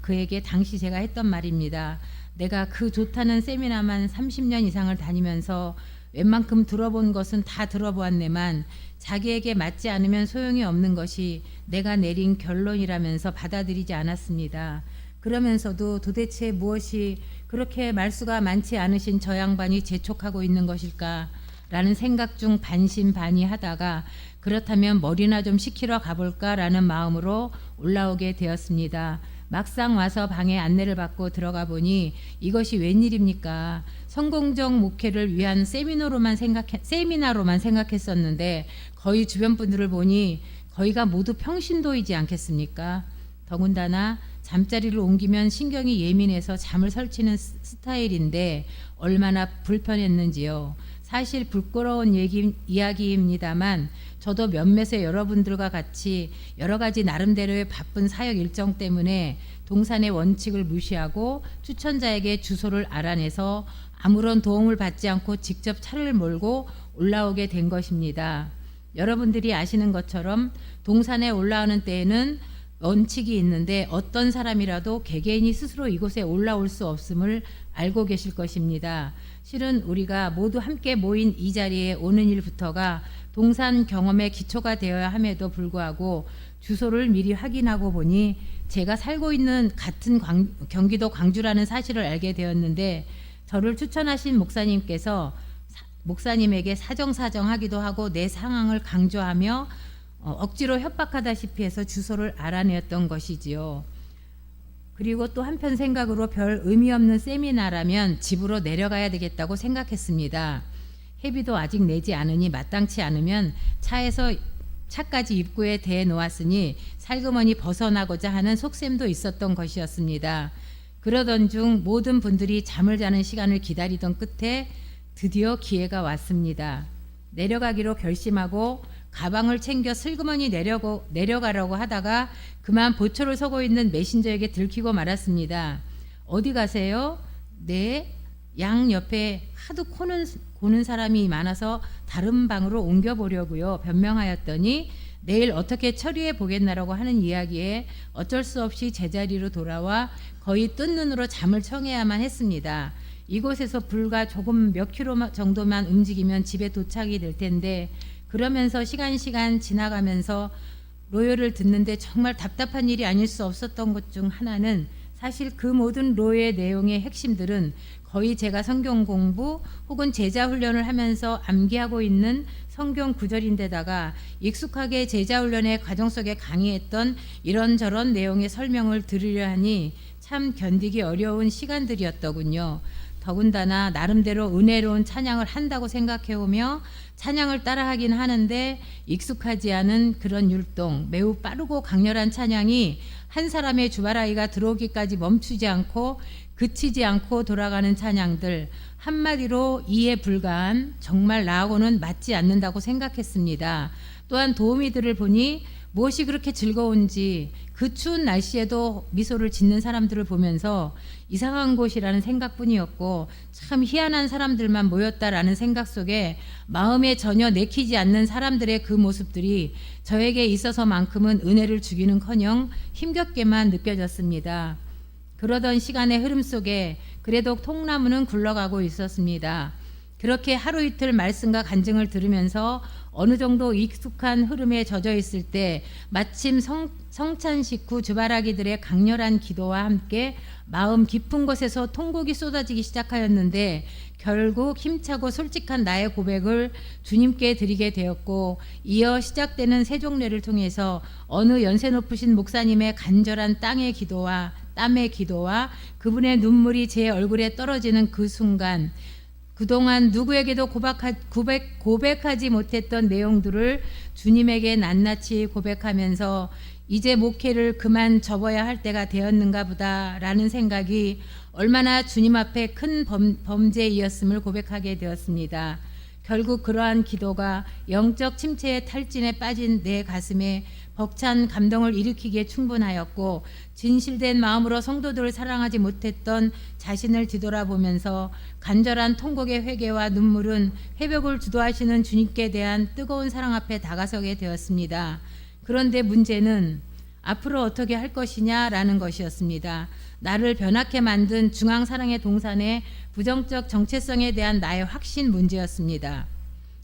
그에게 당시 제가 했던 말입니다. 내가 그 좋다는 세미나만 30년 이상을 다니면서 웬만큼 들어본 것은 다 들어보았네만 자기에게 맞지 않으면 소용이 없는 것이 내가 내린 결론이라면서 받아들이지 않았습니다. 그러면서도 도대체 무엇이 그렇게 말수가 많지 않으신 저 양반이 재촉하고 있는 것일까 라는 생각 중 반신반의하다가 그렇다면 머리나 좀 식히러 가볼까라는 마음으로 올라오게 되었습니다. 막상 와서 방에 안내를 받고 들어가 보니 이것이 웬일입니까? 성공적 목회를 위한 세미나로만 생각했었는데 거의 주변 분들을 보니 거의가 모두 평신도이지 않겠습니까? 더군다나 잠자리를 옮기면 신경이 예민해서 잠을 설치는 스타일인데 얼마나 불편했는지요. 사실 부끄러운 이야기입니다만 저도 몇몇의 여러분들과 같이 여러 가지 나름대로의 바쁜 사역 일정 때문에 동산의 원칙을 무시하고 추천자에게 주소를 알아내서 아무런 도움을 받지 않고 직접 차를 몰고 올라오게 된 것입니다. 여러분들이 아시는 것처럼 동산에 올라오는 때에는 원칙이 있는데 어떤 사람이라도 개개인이 스스로 이곳에 올라올 수 없음을 알고 계실 것입니다. 실은 우리가 모두 함께 모인 이 자리에 오는 일부터가 동산 경험의 기초가 되어야 함에도 불구하고 주소를 미리 확인하고 보니 제가 살고 있는 같은 경기도 광주라는 사실을 알게 되었는데 저를 추천하신 목사님께서 목사님에게 사정하기도 하고 내 상황을 강조하며 억지로 협박하다시피 해서 주소를 알아내었던 것이지요. 그리고 또 한편 생각으로 별 의미 없는 세미나라면 집으로 내려가야 되겠다고 생각했습니다. 회비도 아직 내지 않으니 마땅치 않으면 차까지 입구에 대놓았으니 살그머니 벗어나고자 하는 속셈도 있었던 것이었습니다. 그러던 중 모든 분들이 잠을 자는 시간을 기다리던 끝에 드디어 기회가 왔습니다. 내려가기로 결심하고 가방을 챙겨 슬그머니 내려가려고 하다가 그만 보초를 서고 있는 메신저에게 들키고 말았습니다. 어디 가세요? 네, 양 옆에 하도 고는 사람이 많아서 다른 방으로 옮겨보려고요. 변명하였더니 내일 어떻게 처리해 보겠나라고 하는 이야기에 어쩔 수 없이 제자리로 돌아와 거의 뜬 눈으로 잠을 청해야만 했습니다. 이곳에서 불과 조금 몇 킬로 정도만 움직이면 집에 도착이 될 텐데 그러면서 시간 지나가면서 로요를 듣는데 정말 답답한 일이 아닐 수 없었던 것 중 하나는 사실 그 모든 로요의 내용의 핵심들은 거의 제가 성경 공부 혹은 제자 훈련을 하면서 암기하고 있는 성경 구절인데다가 익숙하게 제자 훈련의 과정 속에 강의했던 이런저런 내용의 설명을 들으려 하니 참 견디기 어려운 시간들이었더군요. 더군다나 나름대로 은혜로운 찬양을 한다고 생각해오며 찬양을 따라하긴 하는데 익숙하지 않은 그런 율동, 매우 빠르고 강렬한 찬양이 한 사람의 주바라기가 들어오기까지 멈추지 않고 그치지 않고 돌아가는 찬양들, 한마디로 이해 불가한, 정말 나하고는 맞지 않는다고 생각했습니다. 또한 도우미들을 보니 무엇이 그렇게 즐거운지 그 추운 날씨에도 미소를 짓는 사람들을 보면서 이상한 곳이라는 생각뿐이었고 참 희한한 사람들만 모였다라는 생각 속에 마음에 전혀 내키지 않는 사람들의 그 모습들이 저에게 있어서만큼은 은혜를 주기는커녕 힘겹게만 느껴졌습니다. 그러던 시간의 흐름 속에 그래도 통나무는 굴러가고 있었습니다. 그렇게 하루 이틀 말씀과 간증을 들으면서 어느 정도 익숙한 흐름에 젖어 있을 때 마침 성찬 식후 주바라기들의 강렬한 기도와 함께 마음 깊은 곳에서 통곡이 쏟아지기 시작하였는데 결국 힘차고 솔직한 나의 고백을 주님께 드리게 되었고 이어 시작되는 세종례를 통해서 어느 연세 높으신 목사님의 간절한 땀의 기도와 그분의 눈물이 제 얼굴에 떨어지는 그 순간 그동안 누구에게도 고백하지 못했던 내용들을 주님에게 낱낱이 고백하면서 이제 목회를 그만 접어야 할 때가 되었는가 보다라는 생각이 얼마나 주님 앞에 큰 범죄이었음을 고백하게 되었습니다. 결국 그러한 기도가 영적 침체의 탈진에 빠진 내 가슴에 벅찬 감동을 일으키기에 충분하였고, 진실된 마음으로 성도들을 사랑하지 못했던 자신을 뒤돌아보면서 간절한 통곡의 회개와 눈물은 회복을 주도하시는 주님께 대한 뜨거운 사랑 앞에 다가서게 되었습니다. 그런데 문제는 앞으로 어떻게 할 것이냐라는 것이었습니다. 나를 변하게 만든 중앙사랑의 동산의 부정적 정체성에 대한 나의 확신 문제였습니다.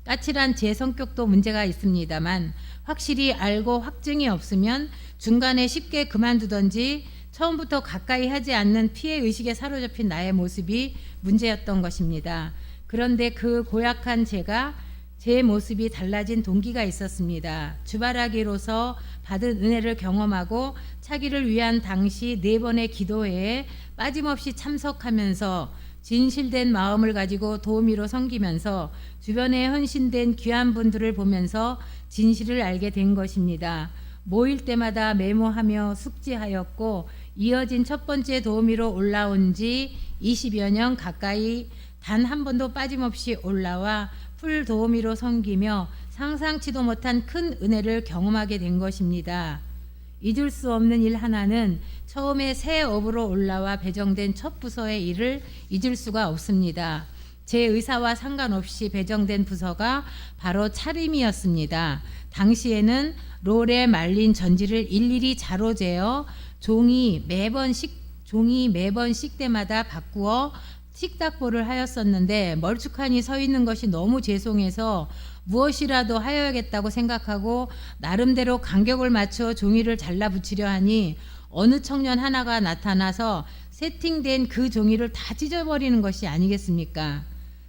까칠한 제 성격도 문제가 있습니다만, 확실히 알고 확증이 없으면 중간에 쉽게 그만두던지 처음부터 가까이 하지 않는 피해 의식에 사로잡힌 나의 모습이 문제였던 것입니다. 그런데 그 고약한 제 모습이 달라진 동기가 있었습니다. 주바라기로서 받은 은혜를 경험하고 차기를 위한 당시 4번의 기도회에 빠짐없이 참석하면서 진실된 마음을 가지고 도우미로 섬기면서 주변에 헌신된 귀한 분들을 보면서 진실을 알게 된 것입니다. 모일 때마다 메모하며 숙지하였고, 이어진 첫 번째 도우미로 올라온 지 20여 년 가까이 단 한 번도 빠짐없이 올라와 풀 도우미로 섬기며 상상치도 못한 큰 은혜를 경험하게 된 것입니다. 잊을 수 없는 일 하나는 처음에 새 업으로 올라와 배정된 첫 부서의 일을 잊을 수가 없습니다. 제 의사와 상관없이 배정된 부서가 바로 차림이었습니다. 당시에는 롤에 말린 전지를 일일이 자로재어 종이 매번 식대마다 바꾸어 식탁보를 하였었는데, 멀쭉하니 서 있는 것이 너무 죄송해서 무엇이라도 하여야겠다고 생각하고 나름대로 간격을 맞춰 종이를 잘라 붙이려 하니 어느 청년 하나가 나타나서 세팅된 그 종이를 다 찢어버리는 것이 아니겠습니까?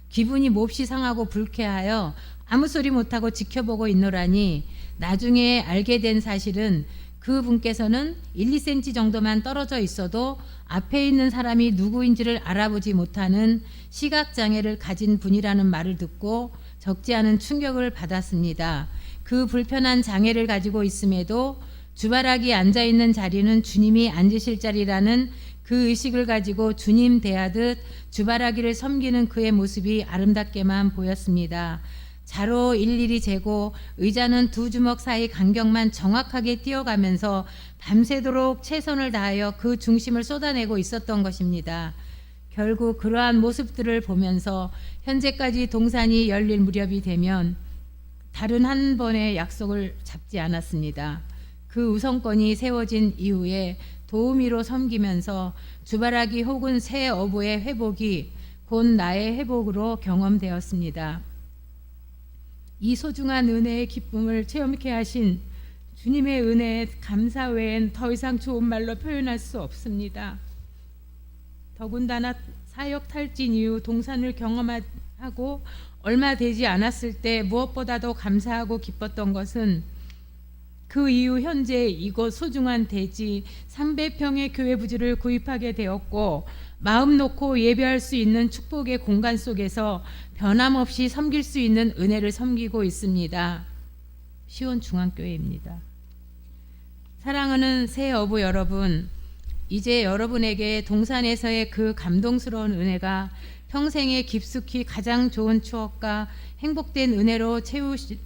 기분이 몹시 상하고 불쾌하여 아무 소리 못하고 지켜보고 있노라니, 나중에 알게 된 사실은 그 분께서는 1, 2cm 정도만 떨어져 있어도 앞에 있는 사람이 누구인지를 알아보지 못하는 시각장애를 가진 분이라는 말을 듣고 적지 않은 충격을 받았습니다. 그 불편한 장애를 가지고 있음에도 주바라기 앉아있는 자리는 주님이 앉으실 자리라는 그 의식을 가지고 주님 대하듯 주바라기를 섬기는 그의 모습이 아름답게만 보였습니다. 자로 일일이 재고 의자는 2주먹 사이 간격만 정확하게 띄어가면서 밤새도록 최선을 다하여 그 중심을 쏟아내고 있었던 것입니다. 결국 그러한 모습들을 보면서 현재까지 동산이 열릴 무렵이 되면 다른 한 번의 약속을 잡지 않았습니다. 그 우선권이 세워진 이후에 도우미로 섬기면서 주바라기 혹은 새 어부의 회복이 곧 나의 회복으로 경험되었습니다. 이 소중한 은혜의 기쁨을 체험케 하신 주님의 은혜에 감사 외엔 더 이상 좋은 말로 표현할 수 없습니다. 더군다나 사역 탈진 이후 동산을 경험하고 얼마 되지 않았을 때 무엇보다도 감사하고 기뻤던 것은 그 이후 현재 이곳 소중한 대지 300평의 교회 부지를 구입하게 되었고, 마음 놓고 예배할 수 있는 축복의 공간 속에서 변함없이 섬길 수 있는 은혜를 섬기고 있습니다. 시온 중앙교회입니다. 사랑하는 새 어부 여러분, 이제 여러분에게 동산에서의 그 감동스러운 은혜가 평생에 깊숙이 가장 좋은 추억과 행복된 은혜로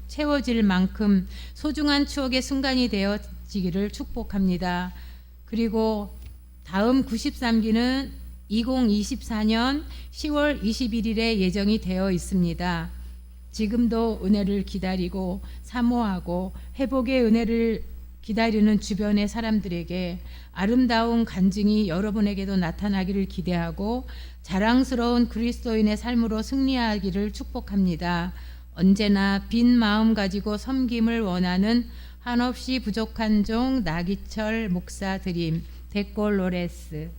채워질 만큼 소중한 추억의 순간이 되어지기를 축복합니다. 그리고 다음 93기는 2024년 10월 21일에 예정이 되어 있습니다. 지금도 은혜를 기다리고 사모하고 회복의 은혜를 기다리는 주변의 사람들에게 아름다운 간증이 여러분에게도 나타나기를 기대하고 자랑스러운 그리스도인의 삶으로 승리하기를 축복합니다. 언제나 빈 마음 가지고 섬김을 원하는 한없이 부족한 종 나기철 목사 드림 데콜로레스.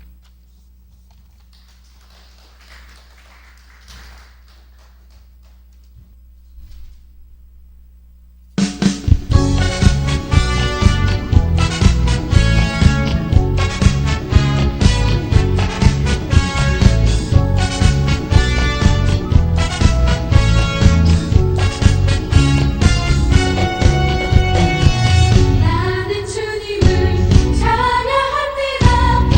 나는 주님을 찬양합니다.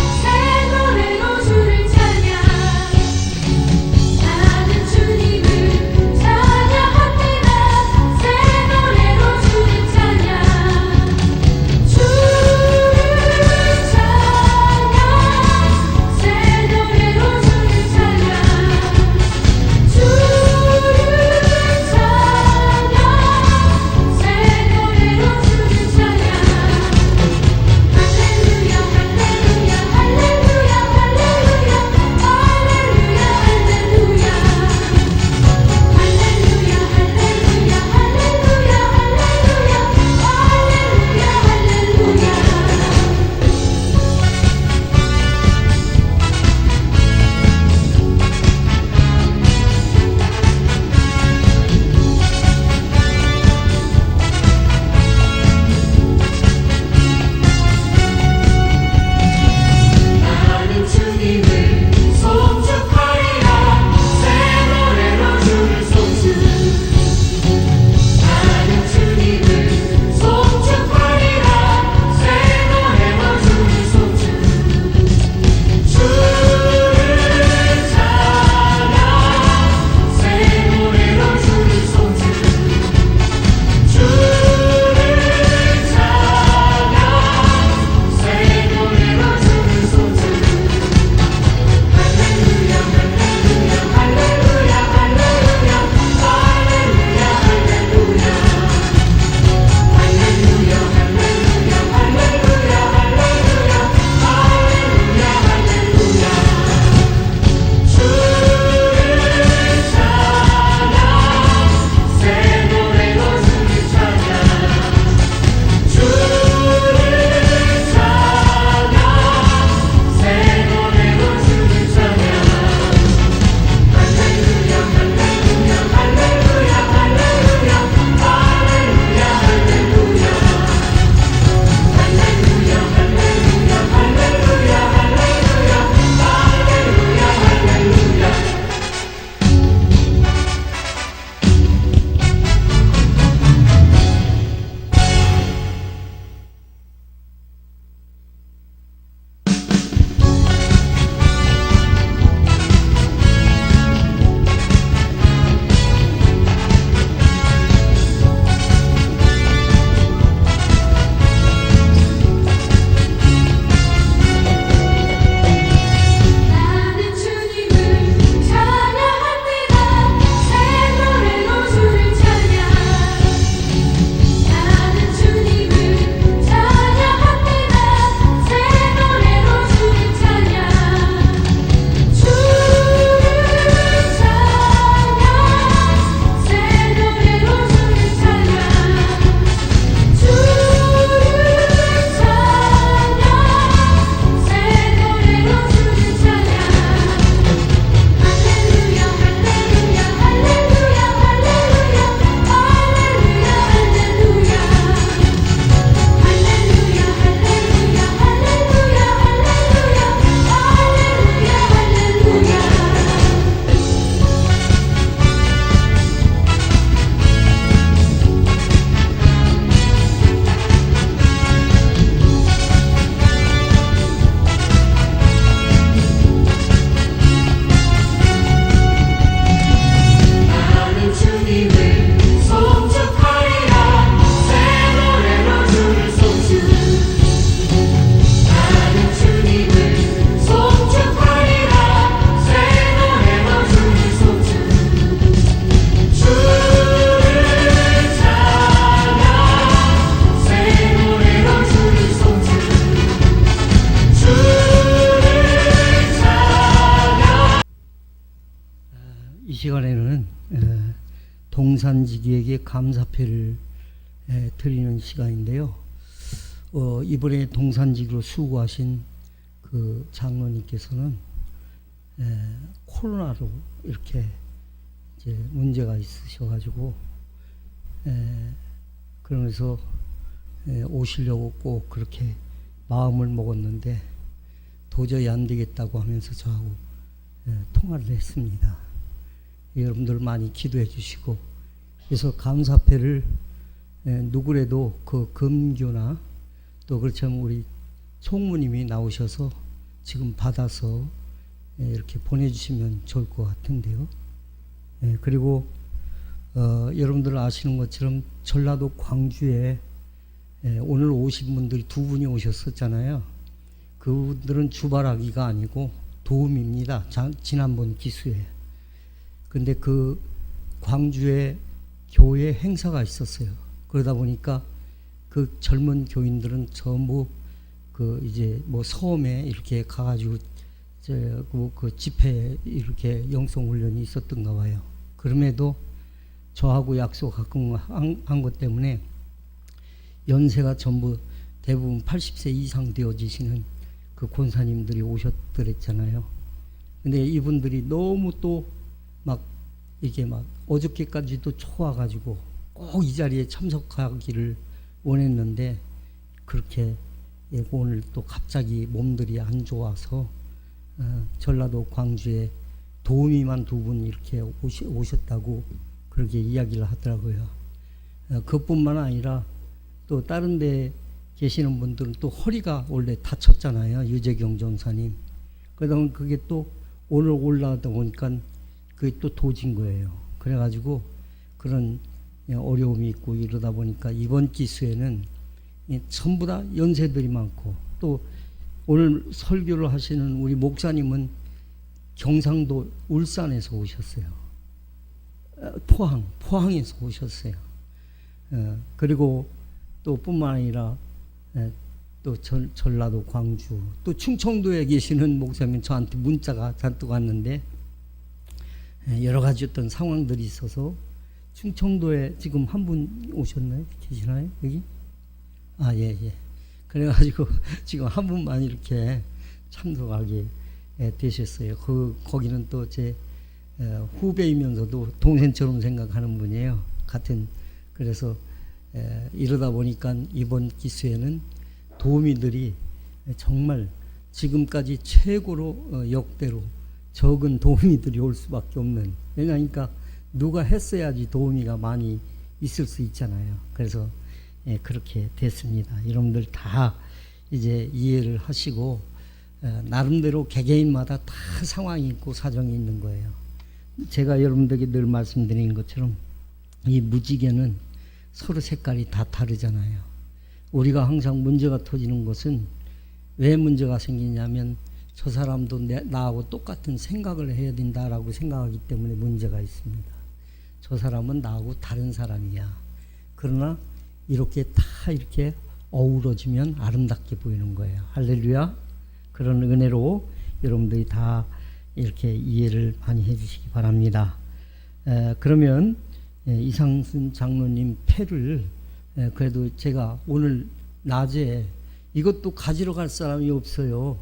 시간에는 동산지기에게 감사패를 드리는 시간인데요. 이번에 동산지기로 수고하신 그 장로님께서는 코로나로 이렇게 이제 문제가 있으셔가지고 그러면서 오시려고 꼭 그렇게 마음을 먹었는데 도저히 안 되겠다고 하면서 저하고 통화를 했습니다. 여러분들 많이 기도해 주시고, 그래서 감사패를 누구라도 그 금교나 또 그렇지 않으면 우리 총무님이 나오셔서 지금 받아서 이렇게 보내주시면 좋을 것 같은데요. 그리고 여러분들 아시는 것처럼 전라도 광주에 오늘 오신 분들이 두 분이 오셨었잖아요. 그분들은 주바라기가 아니고 도움입니다. 지난번 기수에. 근데 그 광주에 교회 행사가 있었어요. 그러다 보니까 그 젊은 교인들은 전부 그 이제 뭐 섬에 이렇게 가가지고 그 집회에 이렇게 영성 훈련이 있었던가 봐요. 그럼에도 저하고 약속하고 한 것 때문에 연세가 전부 대부분 80세 이상 되어지시는 그 권사님들이 오셨더랬잖아요. 근데 이분들이 너무 또 막 이게 막 어저께까지도 초와가지고 꼭 이 자리에 참석하기를 원했는데 그렇게 오늘 또 갑자기 몸들이 안 좋아서 전라도 광주에 도우미만 두 분 이렇게 오셨다고 그렇게 이야기를 하더라고요. 그뿐만 아니라 또 다른 데 계시는 분들은 또 허리가 원래 다쳤잖아요. 유재경 전사님. 그러다 보면 그게 또 오늘 올라가다 보니까 그게 또 도진 거예요. 그래가지고 그런 어려움이 있고 이러다 보니까 이번 기수에는 전부 다 연세들이 많고, 또 오늘 설교를 하시는 우리 목사님은 경상도 울산에서 오셨어요. 포항에서 오셨어요. 그리고 또 뿐만 아니라 또 전라도 광주, 또 충청도에 계시는 목사님 저한테 문자가 잔뜩 왔는데 여러 가지 어떤 상황들이 있어서 충청도에 지금 한 분 오셨나요? 계시나요? 여기? 예. 그래가지고 지금 한 분만 이렇게 참석하게 되셨어요. 거기는 또 제 후배이면서도 동생처럼 생각하는 분이에요. 그래서 이러다 보니까 이번 기수에는 도우미들이 정말 지금까지 최고로 역대로 적은 도우미들이 올 수밖에 없는, 왜냐니까 누가 했어야지 도우미가 많이 있을 수 있잖아요. 그래서 그렇게 됐습니다. 여러분들 다 이제 이해를 하시고 나름대로 개개인마다 다 상황이 있고 사정이 있는 거예요. 제가 여러분들에게 늘 말씀드린 것처럼 이 무지개는 서로 색깔이 다 다르잖아요. 우리가 항상 문제가 터지는 것은 왜 문제가 생기냐면 저 사람도 나하고 똑같은 생각을 해야 된다라고 생각하기 때문에 문제가 있습니다. 저 사람은 나하고 다른 사람이야. 그러나 이렇게 다 이렇게 어우러지면 아름답게 보이는 거예요. 할렐루야. 그런 은혜로 여러분들이 다 이렇게 이해를 많이 해주시기 바랍니다. 그러면 이상순 장로님 패를 그래도 제가 오늘 낮에 이것도 가지러 갈 사람이 없어요.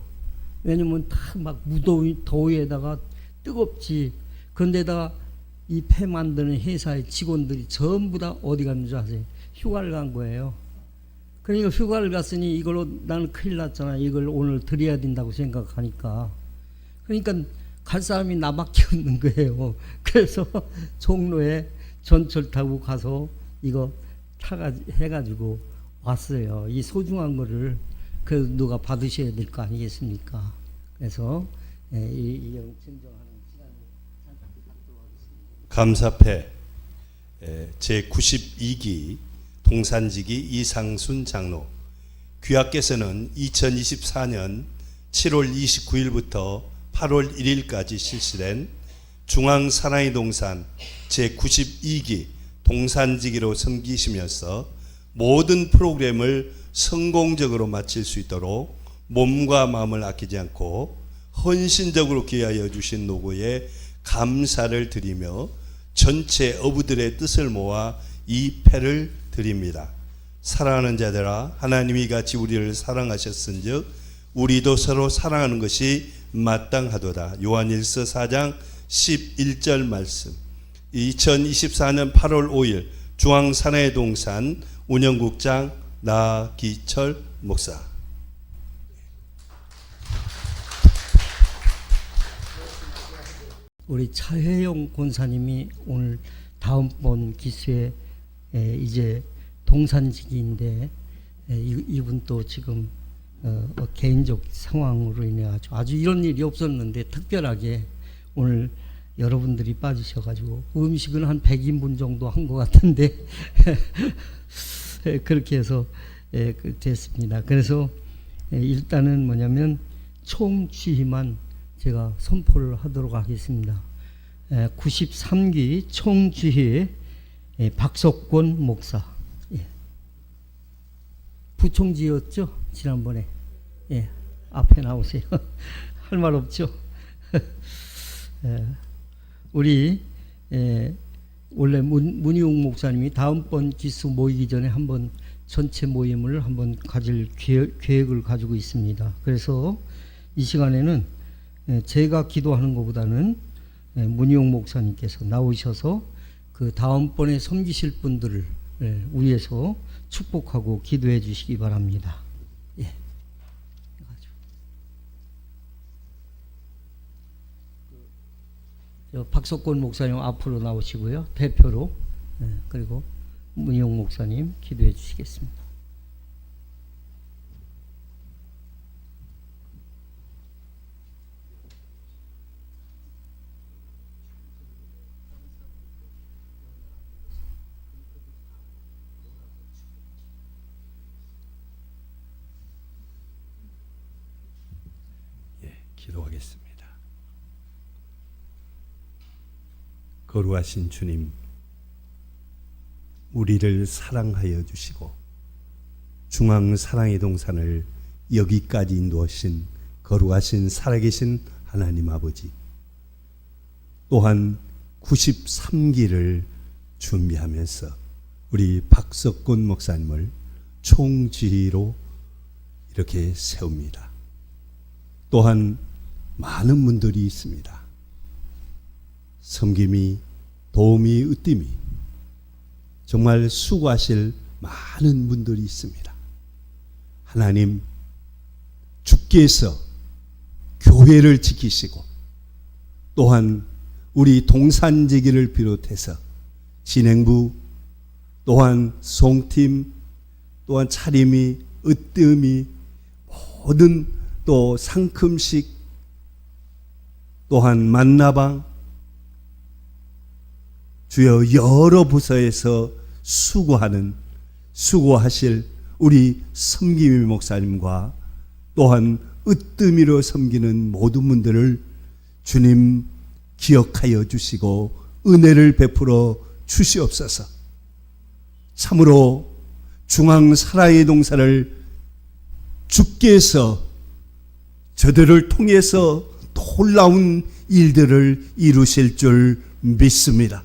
왜냐면 다 막 무더위 더위에다가 뜨겁지. 그런데다가 이 패 만드는 회사의 직원들이 전부 다 어디 갔는 줄 아세요? 휴가를 간 거예요. 그러니까 휴가를 갔으니 이걸로 나는 큰일 났잖아. 이걸 오늘 드려야 된다고 생각하니까. 그러니까 갈 사람이 나밖에 없는 거예요. 그래서 종로에 전철 타고 가서 이거 해가지고 왔어요. 이 소중한 거를 그래도 누가 받으셔야 될 거 아니겠습니까? 그래서 이 증정하는 시간을 잠깐 갖도록 하겠습니다. 감사패 제92기 동산지기 이상순 장로, 귀하께서는 2024년 7월 29일부터 8월 1일까지 실시된 중앙사나이 동산 제92기 동산지기로 섬기시면서 모든 프로그램을 성공적으로 마칠 수 있도록 몸과 마음을 아끼지 않고 헌신적으로 기하여 주신 노고에 감사를 드리며 전체 어부들의 뜻을 모아 이 패를 드립니다. 사랑하는 자들아, 하나님이 같이 우리를 사랑하셨은즉 우리도 서로 사랑하는 것이 마땅하도다. 요한일서 4장 11절 말씀. 2024년 8월 5일 중앙사나이 동산 운영국장 나기철 목사. 우리 차혜영 권사님이 오늘 다음번 기수에 이제 동산직인데 이분 또 지금 개인적 상황으로 인해 아주 이런 일이 없었는데 특별하게 오늘 여러분들이 빠지셔가지고 음식은 한 100인분 정도 한 것 같은데 그렇게 해서 됐습니다. 그래서 일단은 뭐냐면 총주의만 제가 선포를 하도록 하겠습니다. 93기 총주의 박석권 목사. 부총지였죠? 지난번에. 앞에 나오세요. 할 말 없죠? 우리 원래 문희웅 목사님이 다음번 기수 모이기 전에 한번 전체 모임을 한번 가질 계획을 가지고 있습니다. 그래서 이 시간에는 제가 기도하는 것보다는 문희웅 목사님께서 나오셔서 그 다음번에 섬기실 분들을 위해서 축복하고 기도해 주시기 바랍니다. 박석권 목사님 앞으로 나오시고요. 대표로. 그리고 문희용 목사님 기도해 주시겠습니다. 기도하겠습니다. 거룩하신 주님, 우리를 사랑하여 주시고 중앙 사랑의 동산을 여기까지 인도하신 거룩하신 살아계신 하나님 아버지, 또한 93기를 준비하면서 우리 박석권 목사님을 총지휘로 이렇게 세웁니다. 또한 많은 분들이 있습니다. 섬김이, 도움이, 으뜸이 정말 수고하실 많은 분들이 있습니다. 하나님, 주께서 교회를 지키시고 또한 우리 동산지기를 비롯해서 진행부, 또한 송팀, 또한 차림이, 으뜸이, 모든 또 상큼식, 또한 만나방, 주여 여러 부서에서 수고하실 우리 섬김이 목사님과 또한 으뜸이로 섬기는 모든 분들을 주님 기억하여 주시고 은혜를 베풀어 주시옵소서. 참으로 중앙 사랑의 동산을 주께서 저들을 통해서 놀라운 일들을 이루실 줄 믿습니다.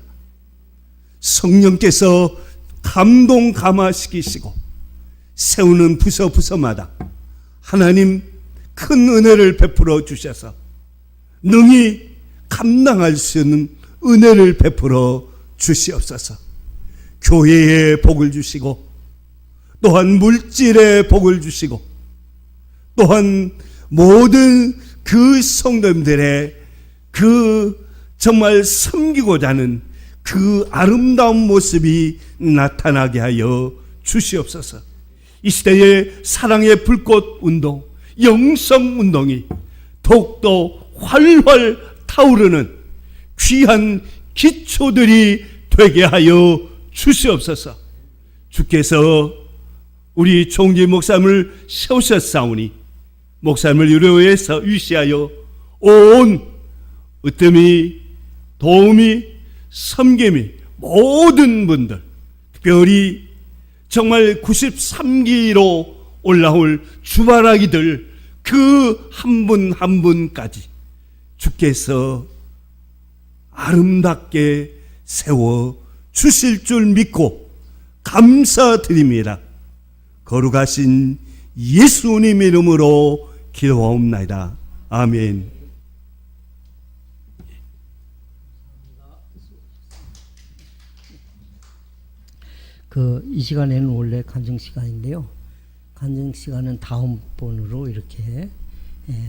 성령께서 감동 감화시키시고 세우는 부서마다 하나님 큰 은혜를 베풀어 주셔서 능히 감당할 수 있는 은혜를 베풀어 주시옵소서. 교회에 복을 주시고 또한 물질에 복을 주시고 또한 모든 그 성도님들의 그 정말 섬기고자 하는 그 아름다운 모습이 나타나게 하여 주시옵소서. 이 시대의 사랑의 불꽃 운동, 영성 운동이 더욱더 활활 타오르는 귀한 기초들이 되게 하여 주시옵소서. 주께서 우리 총지 목사님을 세우셨사오니 목사님을 유료해서 위시하여 온 으뜸이, 도움이, 섬김이 모든 분들, 특별히 정말 93기로 올라올 주바라기들 그 한 분 한 분까지 주께서 아름답게 세워 주실 줄 믿고 감사드립니다. 거룩하신 예수님 이름으로 기도하옵나이다. 아멘. 이 시간에는 원래 간증 시간인데요. 간증 시간은 다음번으로 이렇게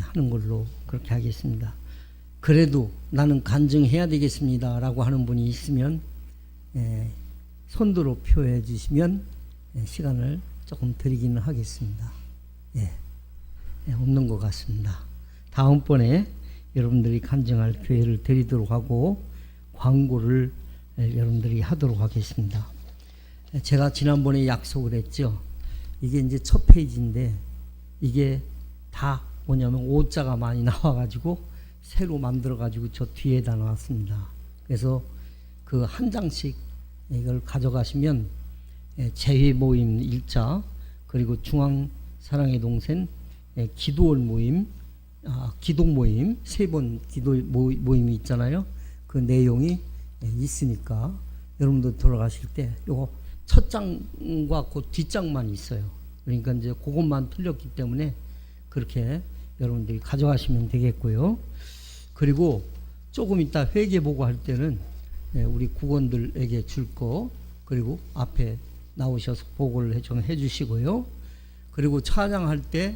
하는 걸로 그렇게 하겠습니다. 그래도 나는 간증해야 되겠습니다라고 하는 분이 있으면 손으로 표해 주시면 시간을 조금 드리기는 하겠습니다. 없는 것 같습니다. 다음번에 여러분들이 간증할 기회를 드리도록 하고 광고를 여러분들이 하도록 하겠습니다. 제가 지난번에 약속을 했죠. 이게 이제 첫 페이지인데 이게 다 뭐냐면 오자가 많이 나와가지고 새로 만들어가지고 저 뒤에다 놨습니다. 그래서 그 한 장씩 이걸 가져가시면 재회 모임 일자 그리고 중앙 사랑의 동생 기도월 모임, 기도 모임 3번 기도 모임이 있잖아요. 그 내용이 있으니까 여러분들 돌아가실 때 요거 첫 장과 그 뒷장만 있어요. 그러니까 이제 그것만 틀렸기 때문에 그렇게 여러분들이 가져가시면 되겠고요. 그리고 조금 이따 회계 보고 할 때는 우리 국원들에게 줄 거 그리고 앞에 나오셔서 보고를 좀 해주시고요. 그리고 찬양할 때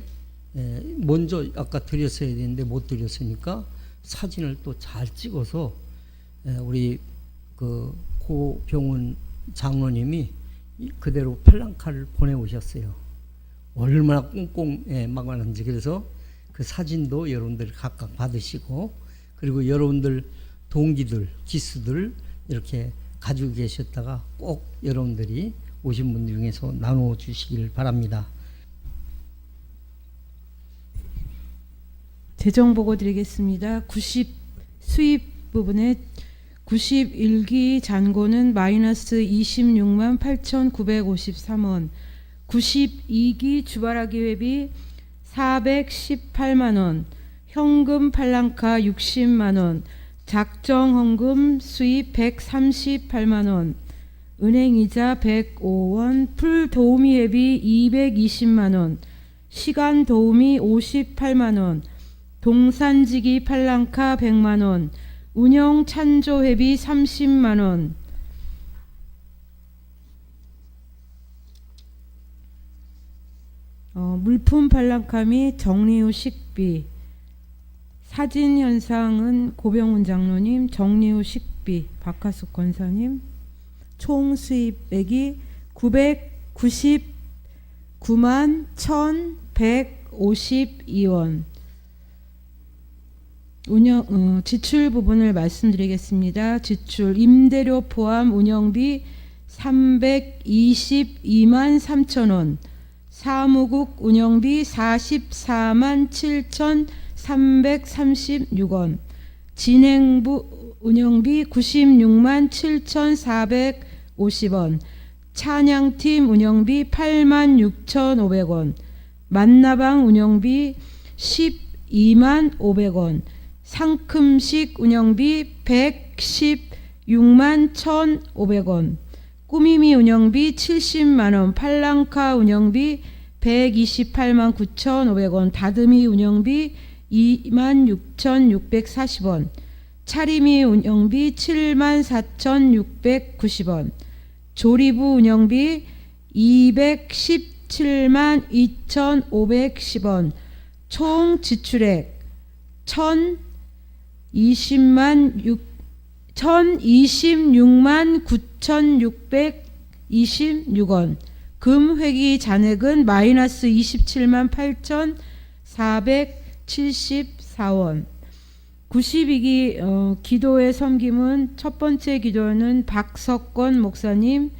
먼저 아까 드렸어야 되는데 못 드렸으니까 사진을 또 잘 찍어서 우리 그 고병훈 장로님이 그대로 플랑카를 보내오셨어요. 얼마나 꽁꽁 막아놨는지. 그래서 그 사진도 여러분들 각각 받으시고 그리고 여러분들 동기들 기수들 이렇게 가지고 계셨다가 꼭 여러분들이 오신 분들 중에서 나눠주시길 바랍니다. 재정 보고 드리겠습니다. 수입 부분에 91기 잔고는 마이너스 26만 8,953원, 92기 주바라기 회비 418만원, 현금 팔랑카 60만원, 작정 헌금 수입 138만원, 은행이자 105원, 풀 도우미 회비 220만원, 시간 도우미 58만원, 동산지기 팔랑카 100만원, 운영 찬조 회비 30만원, 물품 팔랑카 및 정리 후 식비, 사진 현상은 고병훈 장로님, 정리 후 식비 박하숙 권사님, 총 수입액이 999만 1,152원. 지출 부분을 말씀드리겠습니다. 지출 임대료 포함 운영비 322만 3천원, 사무국 운영비 44만 7,336원, 진행부 운영비 96만 7,450원, 찬양팀 운영비 8만 6,500원, 만나방 운영비 12만 500원, 상큼식 운영비 116만 1,500원, 꾸미미 운영비 70만원, 팔랑카 운영비 128만 9,500원, 다듬이 운영비 26,640원, 차림이 운영비 74,690원, 조리부 운영비 217만 2,510원, 총 지출액 1,026만 9,626원, 금 회기 잔액은 마이너스 27만 8,474원. 92기 기도의 섬김은 첫 번째 기도는 박석권 목사님,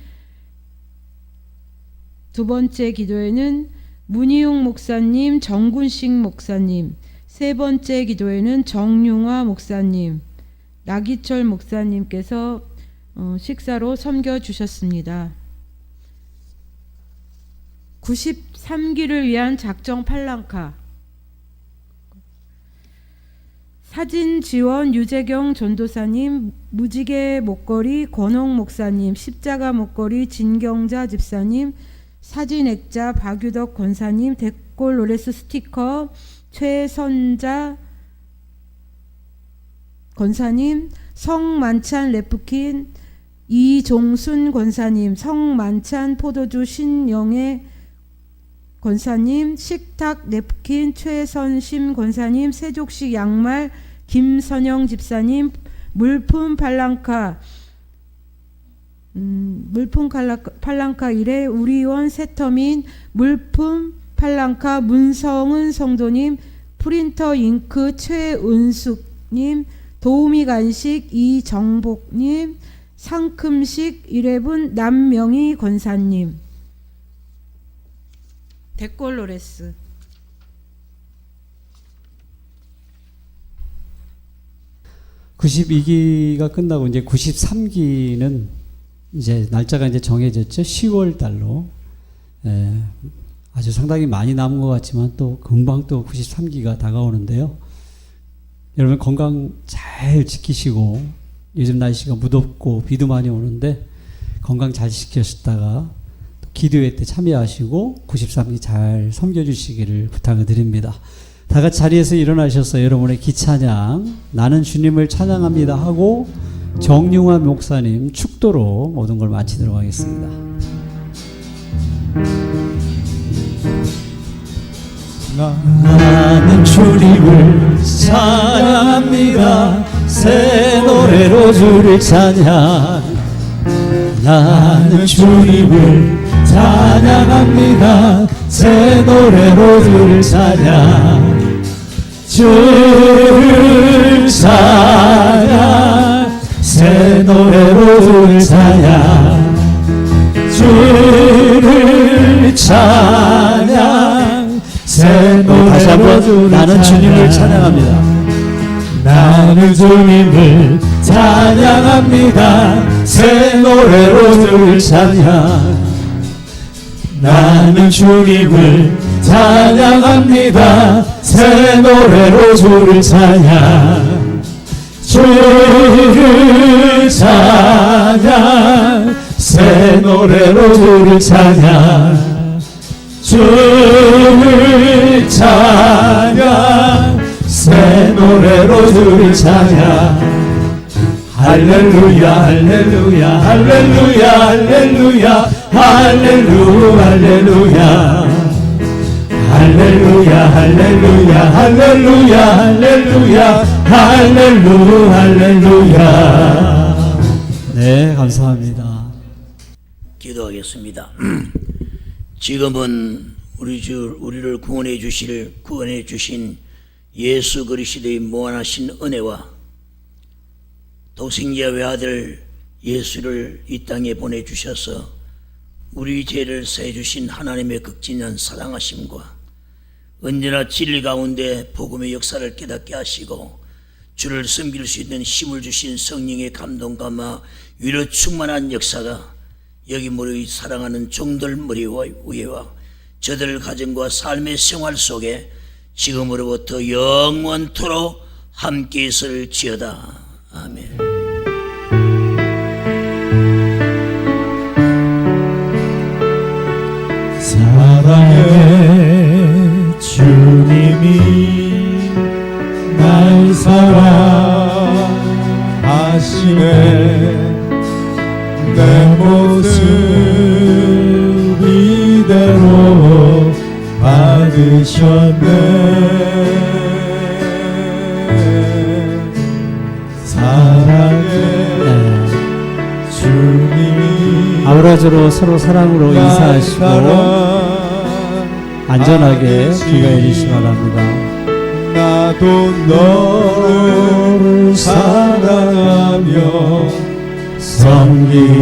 두 번째 기도에는 문희용 목사님, 정군식 목사님, 세 번째 기도에는 정용화 목사님, 나기철 목사님께서 식사로 섬겨주셨습니다. 93기를 위한 작정 팔랑카 사진 지원 유재경 전도사님, 무지개 목걸이 권홍 목사님, 십자가 목걸이 진경자 집사님, 사진 액자 박유덕 권사님, 댓글 로레스 스티커 최선자 권사님, 성만찬 래프킨 이종순 권사님, 성만찬 포도주 신영애 권사님, 식탁 냅킨 최선심 권사님, 세족식 양말 김선영 집사님, 물품 팔랑카 팔랑카 일에 우리원 세터민, 물품 팔랑카 문성은 성도님, 프린터 잉크 최은숙님, 도우미 간식 이정복님, 상큼식 11 남명희 권사님. 댓글 로레스. (92기가) 끝나고 이제 (93기는) 이제 날짜가 이제 정해졌죠. 10월 달로. 아주 상당히 많이 남은 것 같지만 또 금방 또 (93기가) 다가오는데요. 여러분 건강 잘 지키시고, 요즘 날씨가 무덥고 비도 많이 오는데 건강 잘 지키셨다가 기도회 때 참여하시고 93기 잘 섬겨주시기를 부탁을 드립니다. 다 같이 자리에서 일어나셔서 여러분의 기찬양 나는 주님을 찬양합니다 하고 정용환 목사님 축도로 모든 걸 마치도록 하겠습니다. 나는 주님을 찬양합니다. 새 노래로 주를 찬양. 나는 주님을 찬양합니다. 새 노래로 주를 찬양. 주를 찬양. 새 노래로 주를 찬양. 주를 찬양. 새 다시 노래로 한번 주를 나는 주님을 찬양합니다. 나는 주님을 찬양합니다. 새 노래로 주를 찬양. 나는 주님을 찬양합니다. 새 노래로 주를 찬양. 주를 찬양. 새 노래로 주를 찬양. 주를 찬양. 새 노래로 주를 찬양. 할렐루야 할렐루야 할렐루야 할렐루야 할렐루야 할렐루야 할렐루야 할렐루야 할렐루야 할렐루야. 네, 감사합니다. 기도하겠습니다. 지금은 우리를 구원해 주신 예수 그리스도의 무한하신 은혜와 독생자 외아들 예수를 이 땅에 보내주셔서 우리 죄를 사해 주신 하나님의 극진한 사랑하심과 언제나 진리 가운데 복음의 역사를 깨닫게 하시고 주를 섬길 수 있는 힘을 주신 성령의 감동과 위로 충만한 역사가 여기 모여 사랑하는 종들 머리 위에와 저들 가정과 삶의 생활 속에 지금으로부터 영원토록 함께 있을지어다. 아멘. 사랑의 주님이 날 사랑하시네. 내 모습 이대로 받으셨네. 아우라저로 서로 사랑으로 인사하시고 안전하게 귀가 열리시 바랍니다. 나도 너를 사랑하며 섬기리.